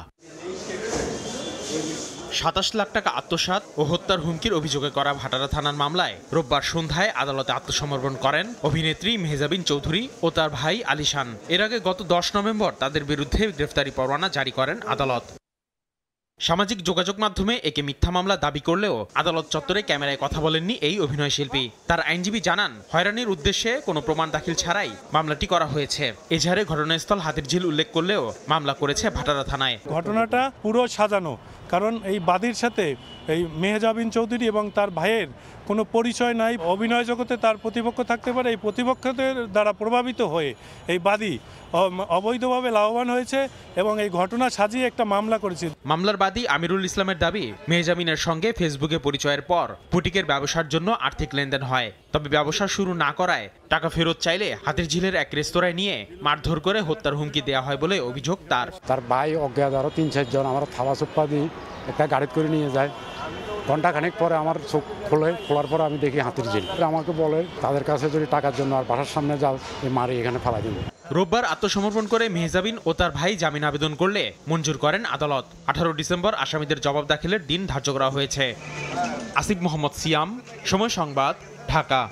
27 লাখ টাকা আত্মসাৎ ও হত্যার হুমকির অভিযোগে করা ভাটারা থানার মামলায় রোববার সন্ধ্যায় আদালতে আত্মসমর্পণ করেন অভিনেত্রী মেহজাবিন চৌধুরী ও তার ভাই আলিশান। এর আগে গত 10 নভেম্বর তাদের বিরুদ্ধে গ্রেফতারি পরোয়ানা জারি করেন আদালত। সামাজিক যোগাযোগ মাধ্যমে একে মিথ্যা মামলা দাবি করলেও আদালত চত্বরে ক্যামেরায় কথা বলেননি এই অভিনয় শিল্পী। তার আইনজীবী জানান, হয়রানির উদ্দেশ্যে কোনো প্রমাণ দাখিল ছাড়াই মামলাটি করা হয়েছে। এজাহারে ঘটনাস্থল হাতিরঝিল উল্লেখ করলেও মামলা করেছে ভাটারা থানায়। ঘটনাটা পুরো সাজানো, কারণ এই বাদীর সাথে এই মেহজাবিন চৌধুরী এবং তার ভাইয়ের কোনো পরিচয় নাই। অভিনয় জগতে তার প্রতিপক্ষ থাকতে পারে, এই প্রতিপক্ষদের দ্বারা প্রভাবিত হয়ে এই বাদী অবৈধভাবে লাভবান হয়েছে এবং এই ঘটনা সাজিয়ে একটা মামলা করেছে। মামলার বাদী আমিরুল ইসলামের দাবি, মেহজাবিনের সঙ্গে ফেসবুকে পরিচয়ের পর বুটিকের ব্যবসার জন্য আর্থিক লেনদেন হয়। তবে ব্যবসা শুরু না করায় টাকা ফেরত চাইলে হাতিরঝিলের এক রেস্তোরাঁয় নিয়ে মারধর করে হত্যার হুমকি দেওয়া হয় বলে অভিযোগ তার। তার ভাই অজ্ঞাত আরও ৩-৪ জন আমার থাবা চুপ্পা দিয়ে একটা গাড়ি করে নিয়ে যায়। ঘণ্টাখানেক পরে আমার চোখ খোলার পরে আমি দেখি হাতিরঝিল। আমাকে বলে তাদের কাছে যদি টাকার জন্য আর বাসার সামনে যাও, মারি এখানে ফেলা দিন। রোববার আত্মসমর্পণ করে মেহজাবিন ও তার ভাই জামিন আবেদন করলে মঞ্জুর করেন আদালত। 18 ডিসেম্বর আসামিদের জবাব দাখিলের দিন ধার্য করা হয়েছে। আসিফ মোহাম্মদ সিয়াম, সময় সংবাদ, ঢাকা।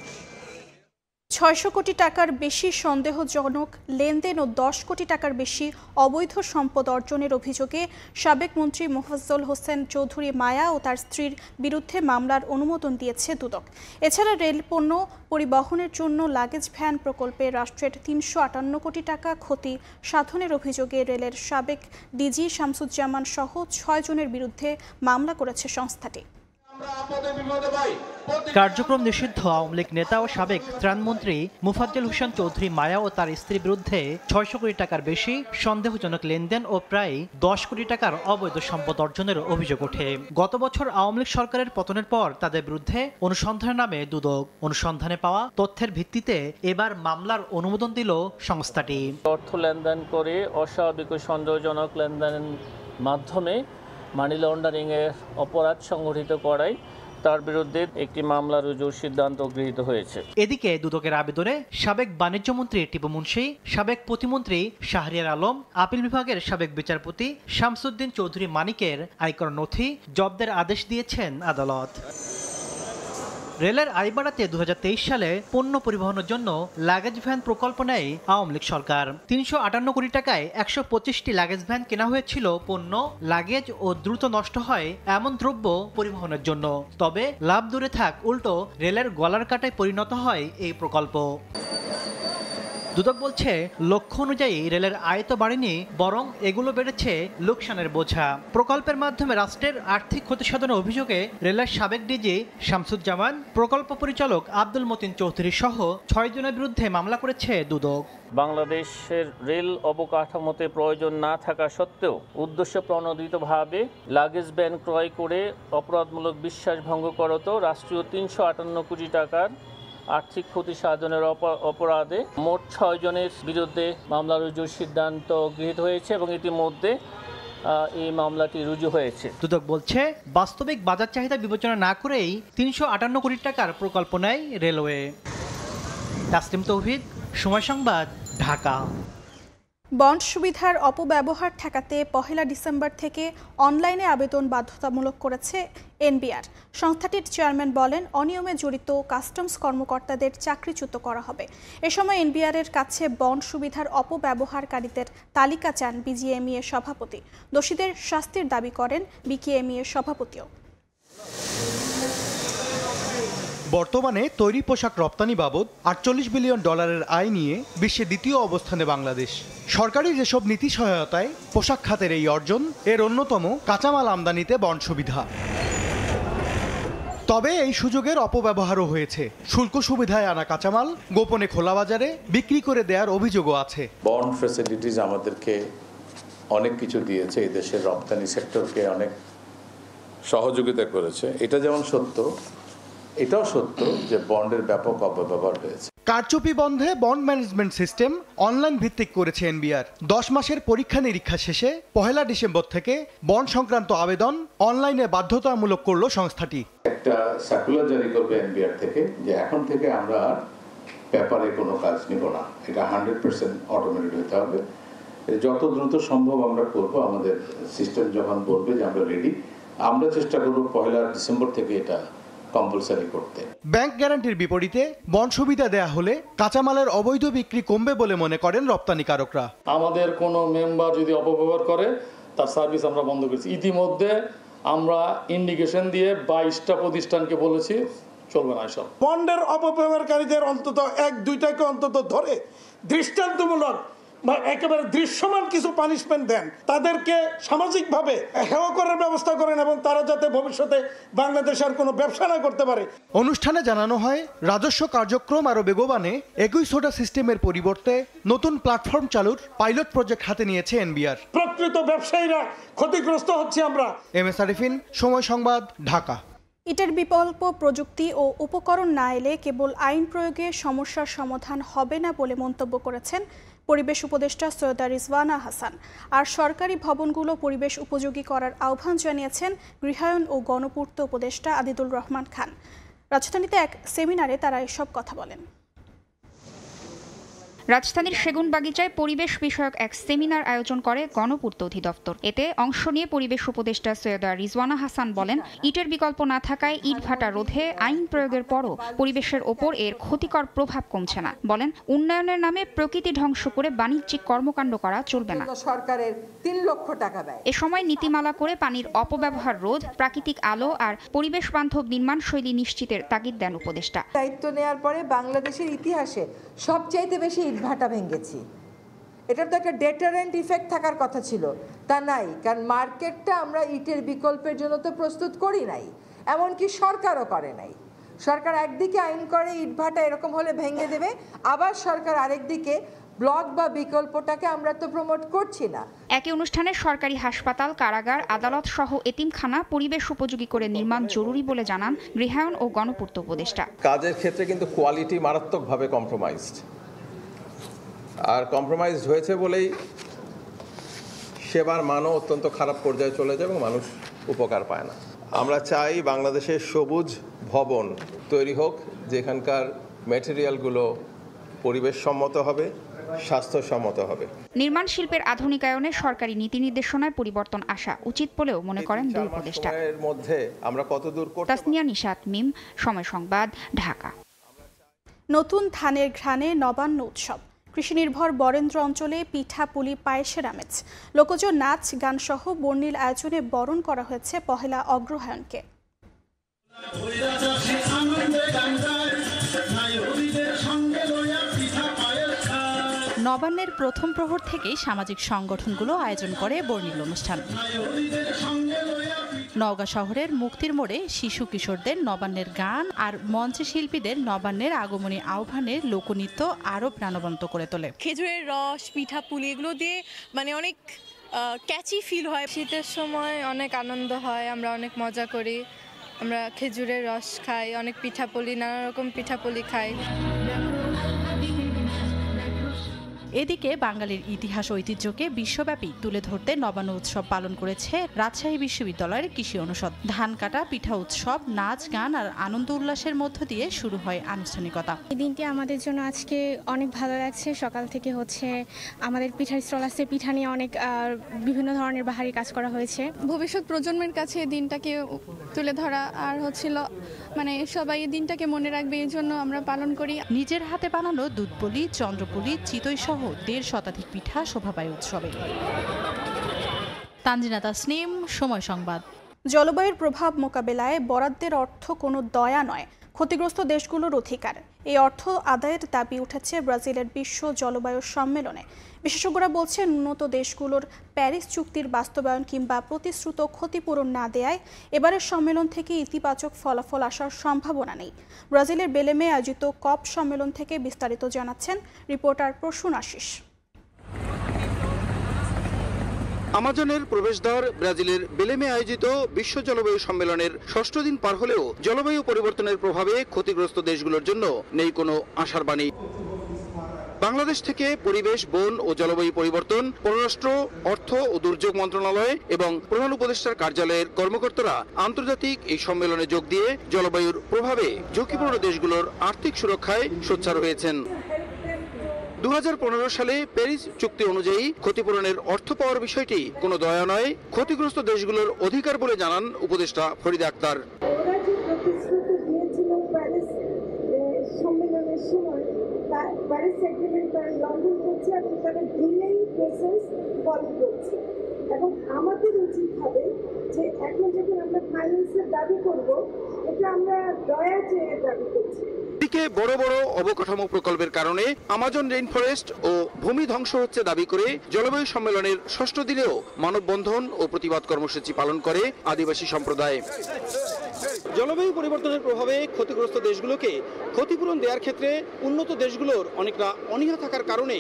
600 কোটি টাকার বেশি সন্দেহজনক লেনদেন ও 10 কোটি টাকার বেশি অবৈধ সম্পদ অর্জনের অভিযোগে সাবেক মন্ত্রী মোফাজ্জল হোসেন চৌধুরী মায়া ও তার স্ত্রীর বিরুদ্ধে মামলার অনুমোদন দিয়েছে দুদক। এছাড়া রেল পণ্য পরিবহনের জন্য লাগেজ ভ্যান প্রকল্পে রাষ্ট্রের 358 কোটি টাকা ক্ষতি সাধনের অভিযোগে রেলের সাবেক ডিজি শামসুজ্জামান সহ 6 জনের বিরুদ্ধে মামলা করেছে সংস্থাটি। কার্যক্রম নিষিদ্ধ আওয়ামী লীগ নেতা ও সাবেক ত্রাণমন্ত্রী মোফাজ্জল হোসেন চৌধুরী মায়া ও তার স্ত্রীর বিরুদ্ধে 600 কোটি টাকার বেশি সন্দেহজনক লেনদেন ও প্রায় 10 কোটি টাকার অবৈধ সম্পদ অর্জনের অভিযোগ ওঠে। গত বছর আওয়ামী লীগ সরকারের পতনের পর তাদের বিরুদ্ধে অনুসন্ধান নামে দুদক। অনুসন্ধানে পাওয়া তথ্যের ভিত্তিতে এবার মামলার অনুমোদন দিল সংস্থাটি। অর্থ লেনদেন করে অস্বাভাবিক ও সন্দেহজনক লেনদেনের মাধ্যমে মানি লন্ডারিং এর অপরাধ সংগঠিত করায় তার বিরুদ্ধে একটি মামলা রুজুর সিদ্ধান্ত গৃহীত হয়েছে। এদিকে দুদকের আবেদনে সাবেক বাণিজ্য মন্ত্রী টিপু মুন্সি, সাবেক প্রতিমন্ত্রী শাহরিয়ার আলম, আপিল বিভাগের সাবেক বিচারপতি শামসুদ্দিন চৌধুরী মানিকের আয়কর নথি জব্দের আদেশ দিয়েছেন আদালত। রেলের আয় বাড়াতে 2023 সালে পণ্য পরিবহনের জন্য লাগেজ ভ্যান প্রকল্প নেয় আওয়ামী লীগ সরকার। 358 কোটি টাকায় 125টি লাগেজ ভ্যান কেনা হয়েছিল পণ্য, লাগেজ ও দ্রুত নষ্ট হয় এমন দ্রব্য পরিবহনের জন্য। তবে লাভ দূরে থাক, উল্টো রেলের গলার কাটায় পরিণত হয় এই প্রকল্প। দুদক বলছে, লক্ষ্য অনুযায়ী রেলের আয় তো বাড়েনি, বরং এগুলো বেড়েছে লোকসানের বোঝা। প্রকল্পের মাধ্যমে রাষ্ট্রের আর্থিক ক্ষতি সাধনের অভিযোগে রেলের সাবেক ডিজি শামসুজ্জামান, প্রকল্প পরিচালক আব্দুল মতিন চৌধুরী সহ 6 জনের বিরুদ্ধে মামলা করেছে দুদক। বাংলাদেশের রেল অবকাঠামোতে প্রয়োজন না থাকা সত্ত্বেও উদ্দেশ্য প্রণোদিতভাবে লাগেজ ভ্যান ক্রয় করে অপরাধমূলক বিশ্বাস ভঙ্গ করত রাষ্ট্রীয় 358 কোটি টাকার আর্থিক ক্ষতি সাধনের অপরাধে মোট 6 জনের বিরুদ্ধে মামলা রুজুর সিদ্ধান্ত গৃহীত হয়েছে এবং ইতিমধ্যে এই মামলাটি রুজু হয়েছে। দুদক বলছে, বাস্তবিক বাজার চাহিদা বিবেচনা না করেই 358 কোটি টাকার প্রকল্প নেয় রেলওয়ে। তাসলিম তৌহিদ, সময় সংবাদ, ঢাকা। বন্ড সুবিধার অপব্যবহার ঠেকাতে 1 ডিসেম্বর থেকে অনলাইনে আবেদন বাধ্যতামূলক করেছে এনবিআর। সংস্থাটির চেয়ারম্যান বলেন, অনিয়মে জড়িত কাস্টমস কর্মকর্তাদের চাকরিচ্যুত করা হবে। এ সময় এনবিআরের কাছে বন্ড সুবিধার অপব্যবহারকারীদের তালিকা চান বিজিএমইএ সভাপতি। দোষীদের শাস্তির দাবি করেন বিকেএমইএ সভাপতিও। বর্তমানে তৈরি পোশাক রপ্তানি বাবদ $48 বিলিয়ন আয় নিয়ে বিশ্বে দ্বিতীয় অবস্থানে বাংলাদেশ। সরকারি যেসব নীতি সহায়তায় পোশাক খাতের এই অর্জন, এর অন্যতম কাঁচামাল আমদানিতে বন্ড সুবিধা। তবে এই সুযোগের অপব্যবহারও হয়েছে। শুল্ক সুবিধায় আনা কাঁচামাল গোপনে খোলা বাজারে বিক্রি করে দেওয়ার অভিযোগও আছে। বন্ড ফ্যাসিলিটিস আমাদেরকে অনেক কিছু দিয়েছে, এই দেশের রপ্তানি সেক্টরকে অনেক সহযোগিতা করেছে। এটা যেমন সত্য, এটাও সত্য যে বন্ডের ব্যাপক অপব্যবহার হয়েছে। কারচুপি বন্ধে বন্ড ম্যানেজমেন্ট সিস্টেম অনলাইন ভিত্তিক করেছে এনবিআর। 10 মাসের পরীক্ষা নিরীক্ষা শেষে 1 ডিসেম্বর থেকে বন্ড সংক্রান্ত আবেদন অনলাইনে বাধ্যতামূলক করলো সংস্থাটি। একটা সার্কুলার জারি করবে এনবিআর থেকে যে এখন থেকে আমরা পেপারে কোনো কাজ নিব না, এটা 100% অটোমেটেড হতে হবে। যত দ্রুত সম্ভব আমরা করব, আমাদের সিস্টেম যখন বলবে যে আমরা রেডি, আমরা চেষ্টা করব 1 ডিসেম্বর থেকে এটা কম্পালসারি করতে। ব্যাংক গ্যারান্টির বিপরীতে বন্ড সুবিধা দেয়া হলে কাঁচামালের অবৈধ বিক্রি কমবে বলে মনে করেন রপ্তানিকারকরা। আমাদের কোনো মেম্বার যদি অপব্যবহার করে তার সার্ভিস আমরা বন্ধ করেছি। ইতিমধ্যে আমরা ইন্ডিকেশন দিয়ে 22টা প্রতিষ্ঠানকে বলেছি চলবে না এসব। বন্ডের অপব্যবহারকারীদের অন্তত 1-2টাকে অন্তত ধরে দৃষ্টান্তমূলক বা একেবারে দৃশ্যমান কিছু পানিশমেন্ট দেন, তাদেরকে সামাজিকভাবে হেয় করার ব্যবস্থা করেন এবং তারা যাতে ভবিষ্যতে বাংলাদেশ আর কোনো ব্যবসা না করতে পারে। অনুষ্ঠানে জানানো হয় রাজস্ব কার্যক্রম আরও বেগবানে একই সোডা সিস্টেমের পরিবর্তে নতুন প্ল্যাটফর্ম চালুর পাইলট প্রজেক্ট হাতে নিয়েছে এনবিআর। প্রকৃত ব্যবসায়ীরা ক্ষতিগ্রস্ত হচ্ছে আমরা। MS আরিফিন, সময় সংবাদ, ঢাকা। ইটের বিকল্প প্রযুক্তি ও উপকরণ না এলে কেবল আইন প্রয়োগে সমস্যার সমাধান হবে না বলে মন্তব্য করেছেন পরিবেশ উপদেষ্টা সৈয়দা রিজওয়ানা হাসান। আর সরকারি ভবনগুলো পরিবেশ উপযোগী করার আহ্বান জানিয়েছেন গৃহায়ন ও গণপূর্ত উপদেষ্টা আদিদুল রহমান খান। রাজধানীতে এক সেমিনারে তারা এসব কথা বলেন। রাজধানীর সেগুনবাগিচায় পরিবেশ বিষয়ক এক সেমিনার আয়োজন করে গণপূর্ত অধিদপ্তর। এতে অংশ নিয়ে পরিবেশ উপদেষ্টা সৈয়দা রিজওয়ানা হাসান বলেন, ইটের বিকল্প না থাকায় ইটভাটা রোধে আইন প্রয়োগের পরও পরিবেশের ওপর এর ক্ষতিকর প্রভাব কমছে না। বলেন, উন্নয়নের নামে প্রকৃতি ধ্বংস করে বাণিজ্যিক কর্মকাণ্ড করা চলবে না। সরকারের 3 লক্ষ টাকা ব্যয়। এ সময় নীতিমালা করে পানির অপব্যবহার রোধ, প্রাকৃতিক আলো আর পরিবেশ বান্ধব নির্মাণ শৈলী নিশ্চিতের তাগিদ দেন উপদেষ্টা। দায়িত্ব নেওয়ার পরে বাংলাদেশের ইতিহাসে সবচাইতে বেশি ইটভাটা ভেঙেছি। এটার তো একটা ডেটারেন্ট ইফেক্ট থাকার কথা ছিল, তা নাই। কারণ মার্কেটটা আমরা ইটের বিকল্পের জন্য তো প্রস্তুত করি নাই, এমনকি সরকারও করে নাই। সরকার একদিকে আইন করে ইটভাটা এরকম হলে ভেঙে দেবে, আবার সরকার আরেকদিকে ব্লক বা বিকল্পটাকে আমরা তো প্রমোট করছি না। একই অনুষ্ঠানে সরকারি হাসপাতাল, কারাগার, আদালত সহ এতিমখানা পরিবেশ উপযোগী করে নির্মাণ জরুরি বলে জানান গৃহায়ন ও গণপূর্ত উপদেষ্টা। কাজের ক্ষেত্রে কিন্তু কোয়ালিটি মারাত্মকভাবে কম্প্রোমাইজড, আর কম্প্রোমাইজড হয়েছে বলেই সেবার মানও অত্যন্ত খারাপ পর্যায়ে চলে যায় এবং মানুষ উপকার পায় না। আমরা চাই বাংলাদেশের সবুজ ভবন তৈরি হোক, যেখানকার ম্যাটেরিয়ালগুলো পরিবেশ সম্মত হবে, স্বাস্থ্যসম্মত হবে। নির্মাণ শিল্পের আধুনিকায়নে সরকারি নীতি নির্দেশনায় পরিবর্তন আসা উচিত বলেও মনে করেন দুই উপদেষ্টা। এর মধ্যে আমরা কতদূর করতে পারি। তাসনিয়া নিশাত, মিম, সময় সংবাদ, ঢাকা। নতুন ধানের ঘ্রাণে নবান্ন উৎসব। কৃষি নির্ভর বরেন্দ্র অঞ্চলে পিঠা, পুলি, পায়েসের আমেজ। লোকজ নাচ, গান সহ বর্ণিল আয়োজনে বরণ করা হয়েছে পহেলা অগ্রহায়ণকে। নবান্নের প্রথম প্রহর থেকেই সামাজিক সংগঠনগুলো আয়োজন করে বর্ণিল অনুষ্ঠান। নওগাঁ শহরের মুক্তির মোড়ে শিশু কিশোরদের নবান্নের গান আর মঞ্চে শিল্পীদের নবান্নের আগমনী আহ্বানের লোকনৃত্য আরও প্রাণবন্ত করে তোলে। খেজুরের রস, পিঠা, পুলি এগুলো দিয়ে মানে অনেক ক্যাচি ফিল হয়। শীতের সময় অনেক আনন্দ হয়, আমরা অনেক মজা করি। আমরা খেজুরের রস খাই, অনেক পিঠাপুলি, নানা রকম পিঠাপুলি খাই। এদিকে বাঙালির ইতিহাস ঐতিহ্যকে বিশ্বব্যাপী তুলে ধরতে নবান্ন উৎসব পালন করেছে রাজশাহী বিশ্ববিদ্যালয়ের কৃষি অনুষদ। ধান কাটা, পিঠা উৎসব, নাচ, গান আর আনন্দ উল্লাসের মধ্য দিয়ে শুরু হয় আনুষ্ঠানিকতা। এই দিনটি আমাদের জন্য আজকে অনেক ভালো লাগছে। সকাল থেকে আমাদের পিঠার স্টল আছে, পিঠা নিয়ে অনেক বিভিন্ন ধরনের বাহারি কাজ করা হয়েছে। ভবিষ্যৎ প্রজন্মের কাছে এই দিনটাকে তুলে ধরা আর মানে সবাই এই দিনটাকে মনে রাখবে, এই জন্য আমরা পালন করি। নিজের হাতে বানানো দুধপুলি, চন্দ্রপুলি, চিতই সহ 1.5 শতাধিক পিঠা শোভা পায় উৎসবে। তানজিনা তাসনিম, সময় সংবাদ। জলবায়ুর প্রভাব মোকাবেলায় বরাদ্দের অর্থ কোনো দয়া নয়, ক্ষতিগ্রস্ত দেশগুলোর অধিকার। এই অর্থ আদায়ের দাবি উঠেছে ব্রাজিলের বিশ্ব জলবায়ু সম্মেলনে। বিশেষজ্ঞরা বলছেন, উন্নত দেশগুলোর প্যারিস চুক্তির বাস্তবায়ন কিংবা প্রতিশ্রুত ক্ষতিপূরণ না দেয়ায় এবারের সম্মেলন থেকে ইতিবাচক ফলাফল আসার সম্ভাবনা নেই। ব্রাজিলের বেলেমে আয়োজিত কপ সম্মেলন থেকে বিস্তারিত জানাচ্ছেন রিপোর্টার প্রসূন আশিস। আমাজনের প্রবেশদ্বার ব্রাজিলের বেলেমে আয়োজিত বিশ্ব জলবায়ু সম্মেলনের 6ষ্ঠ দিন পার হলেও জলবায়ু পরিবর্তনের প্রভাবে ক্ষতিগ্রস্ত দেশগুলোর জন্য নেই কোনো আশার বাণী। বাংলাদেশ থেকে পরিবেশ, বন ও জলবায়ু পরিবর্তন, পররাষ্ট্র, অর্থ ও দুর্যোগ মন্ত্রণালয় এবং প্রধান উপদেষ্টার কার্যালয়ের কর্মকর্তারা আন্তর্জাতিক এই সম্মেলনে যোগ দিয়ে জলবায়ুর প্রভাবে ঝুঁকিপূর্ণ দেশগুলোর আর্থিক সুরক্ষায় সোচ্চার হয়েছেন। 2015 সালে প্যারিস চুক্তি অনুযায়ী ক্ষতিপূরণের অর্থ পাওয়ার বিষয়টি কোনো দয়া নয়, ক্ষতিগ্রস্ত দেশগুলোর অধিকার বলে জানান উপদেষ্টা ফরিদা আক্তার। এখন আমাদের উচিত হবে যে এখন যখন আমরা ফাইন্যান্সের দাবি করব, এটা আমরা দয়া চেয়ে দাবি করছি। অন্যদিকে বড় বড় অবকাঠামো প্রকল্পের কারণে আমাজন রেইন ফরেস্ট ও ভূমি ধ্বংস হচ্ছে দাবি করে জলবায়ু সম্মেলনের 6ষ্ঠ দিনেও মানববন্ধন ও প্রতিবাদ কর্মসূচি পালন করে আদিবাসী সম্প্রদায়। জলবায়ু পরিবর্তনের প্রভাবে ক্ষতিগ্রস্ত দেশগুলোকে ক্ষতিপূরণ দেওয়ার ক্ষেত্রে উন্নত দেশগুলোর অনেকটা অনীহা থাকার কারণে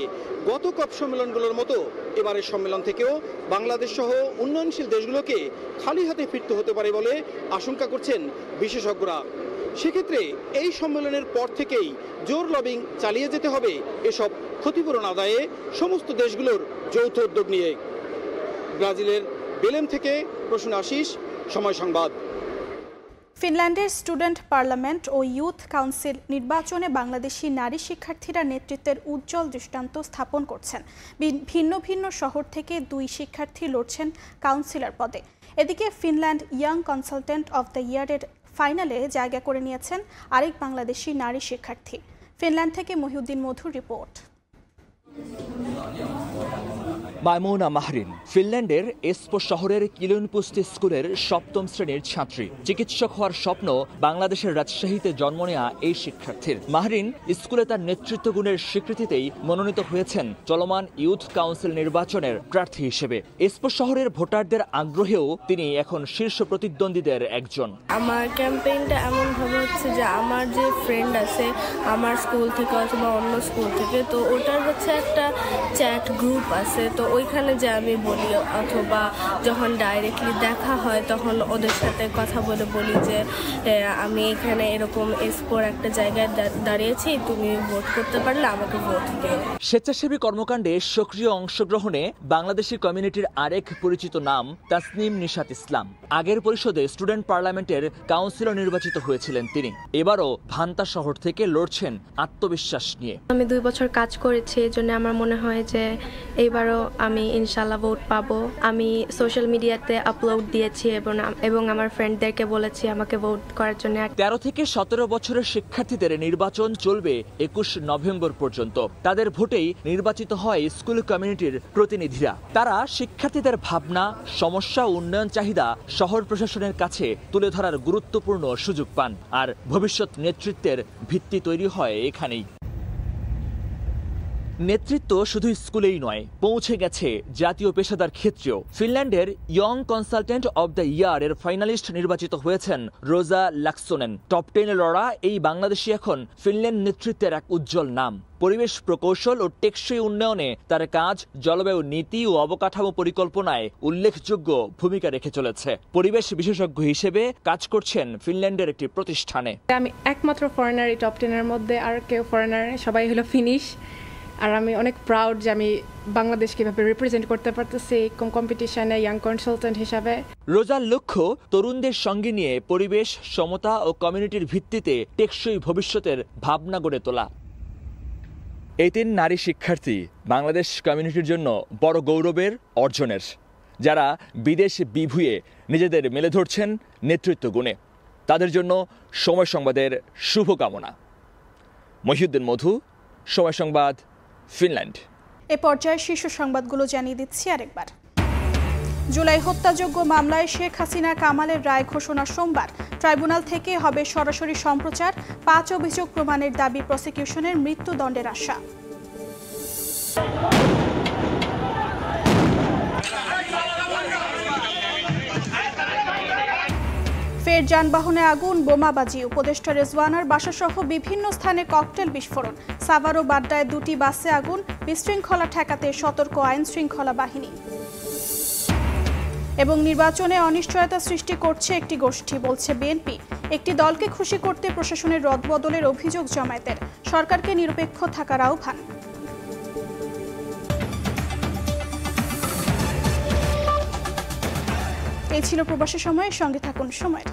গত কপ সম্মেলনগুলোর মতো এবারের সম্মেলন থেকেও বাংলাদেশ সহ উন্নয়নশীল দেশগুলোকে খালি হাতে ফিরতে হতে পারে বলে আশঙ্কা করছেন বিশেষজ্ঞরা। সেক্ষেত্রে এই সম্মেলনের পর থেকেই জোর লবিং চালিয়ে যেতে হবে এসব ক্ষতিপূরণ আদায়ে সমস্ত দেশগুলোর যৌথ উদ্যোগ নিয়ে। ব্রাজিলের বেলেম থেকে প্রসূন আশিস, সময় সংবাদ। ফিনল্যান্ডের স্টুডেন্ট পার্লামেন্ট ও ইউথ কাউন্সিল নির্বাচনে বাংলাদেশি নারী শিক্ষার্থীরা নেতৃত্বের উজ্জ্বল দৃষ্টান্ত স্থাপন করছেন। ভিন্ন ভিন্ন শহর থেকে 2 শিক্ষার্থী লড়ছেন কাউন্সিলর পদে। এদিকে Finland young consultant of the ইয়ারের ফাইনালে জায়গা করে নিয়েছেন আরেক বাংলাদেশি নারী শিক্ষার্থী। ফিনল্যান্ড থেকে মহিউদ্দিন মধুর রিপোর্ট। মাইমুনা মাহরিন ফিনল্যান্ডের এসপো শহরের কিলুনপুস্তি স্কুলের 7ম শ্রেণীর ছাত্রী। চিকিৎসক হওয়ার স্বপ্ন বাংলাদেশের রাজশাহীতে জন্ম নেওয়া এই শিক্ষার্থীর। মাহরিন স্কুলে তার নেতৃত্ব গুণের স্বীকৃতিতেই মনোনীত হয়েছেন চলমান ইউথ কাউন্সিল নির্বাচনের প্রার্থী হিসেবে। এসপো শহরের ভোটারদের আগ্রহেও তিনি এখন শীর্ষ প্রতিদ্বন্দ্বীদের একজন। আমার ক্যাম্পেইনটা এমন ভাবে হচ্ছে যে আমার যে ফ্রেন্ড আছে আমার স্কুল থেকে অথবা অন্য স্কুল থেকে, তো ওটার হচ্ছে একটা চ্যাট গ্রুপ আছে, তো ওইখানে যে আমি বলি অথবা যখন ডাইরেক্টলি দেখা হয় তখন ওদের সাথে কথা বলে বলি যে আমি এখানে এরকম এসপোর একটা জায়গায় দাঁড়িয়েছি, তুমি ভোট করতে পারলে আমাকে ভোট দিও। স্বেচ্ছাসেবী কর্মকাণ্ডে সক্রিয় অংশগ্রহণে বাংলাদেশি কমিউনিটির আরেক পরিচিত নাম তাসনিম নিশাত ইসলাম। আগের পরিষদে স্টুডেন্ট পার্লামেন্টের কাউন্সিলর নির্বাচিত হয়েছিলেন তিনি। এবারও ভান্তা শহর থেকে লড়ছেন আত্মবিশ্বাস নিয়ে। আমি 2 বছর কাজ করেছি, এজন্য আমার মনে হয় যে এইবারও আমি ইনশাআল্লাহ ভোট পাবো। আমি সোশ্যাল মিডিয়াতে আপলোড দিয়েছি এবং আমার ফ্রেন্ডদেরকে বলেছি আমাকে ভোট করার জন্য। 13 থেকে 17 বছরের শিক্ষার্থীদের নির্বাচন চলবে 21 নভেম্বর পর্যন্ত। তাদের ভোটেই নির্বাচিত হয় স্কুল কমিউনিটির প্রতিনিধিরা। তারা শিক্ষার্থীদের ভাবনা, সমস্যা, উন্নয়ন চাহিদা শহর প্রশাসনের কাছে তুলে ধরার গুরুত্বপূর্ণ সুযোগ পান। আর ভবিষ্যৎ নেতৃত্বের ভিত্তি তৈরি হয় এখানেই। নেতৃত্ব শুধু স্কুলেই নয়, পৌঁছে গেছে জাতীয় পেশাদার ক্ষেত্রেও। ফিনল্যান্ডের young consultant of the year এর ফাইনালিস্ট নির্বাচিত হয়েছেন রোজা লাক্সোনেন। টপ 10-এ লড়া এই বাংলাদেশি এখন ফিনল্যান্ড নেতৃত্বের এক উজ্জ্বল নাম। পরিবেশ প্রকৌশল ও টেকসই উন্নয়নে তার কাজ জলবায়ু নীতি ও অবকাঠামো পরিকল্পনায় উল্লেখযোগ্য ভূমিকা রেখে চলেছে। পরিবেশ বিশেষজ্ঞ হিসেবে কাজ করছেন ফিনল্যান্ডের একটি প্রতিষ্ঠানে। আমি একমাত্র ফরেনার এই টপ 10-এর মধ্যে, আর কেউ ফরেনার, সবাই হলো ফিনিশ। আর আমি অনেক প্রাউড যে আমি বাংলাদেশকে কিভাবে রিপ্রেজেন্ট করতে পারতেছি কম্পিটিশনে ইয়াং কনসালটেন্ট হিসাবে। রোজার লক্ষ্য তরুণদের সঙ্গে নিয়ে পরিবেশ, সমতা ও কমিউনিটির ভিত্তিতে টেকসই ভবিষ্যতের ভাবনা গড়ে তোলা। এই 3 নারী শিক্ষার্থী বাংলাদেশ কমিউনিটির জন্য বড় গৌরবের অর্জনের, যারা বিদেশ বিভুঁয়ে নিজেদের মেলে ধরছেন নেতৃত্ব গুণে। তাদের জন্য সময় সংবাদের শুভকামনা। মহিউদ্দিন মধু, সময় সংবাদ, ফিনল্যান্ড। এ পর্যায়ে শীর্ষ সংবাদগুলো জানিয়ে দিচ্ছি আরেকবার। জুলাই হত্যাযোগ্য মামলায় শেখ হাসিনা কামালের রায় ঘোষণা সোমবার। ট্রাইব্যুনাল থেকে হবে সরাসরি সম্প্রচার। 5 অভিযোগ প্রমাণের দাবি প্রসিকিউশনের, মৃত্যুদণ্ডের আশা। ফের যানবাহনে আগুন, বোমাবাজি, উপদেষ্টা রেজওয়ানার বাসাসহ বিভিন্ন স্থানে ককটেল বিস্ফোরণ। সাভার ও বাড্ডায় 2টি বাসে আগুন। বিশৃঙ্খলা ঠেকাতে সতর্ক আইন শৃঙ্খলা বাহিনী। এবং নির্বাচনে অনিশ্চয়তা সৃষ্টি করছে একটি গোষ্ঠী, বলছে বিএনপি। একটি দলকে খুশি করতে প্রশাসনের রদবদলের অভিযোগ জামায়াতের। সরকারকে নিরপেক্ষ থাকার আহ্বান। এই ছিল প্রবাসী সময়ের সঙ্গে থাকুন সময়।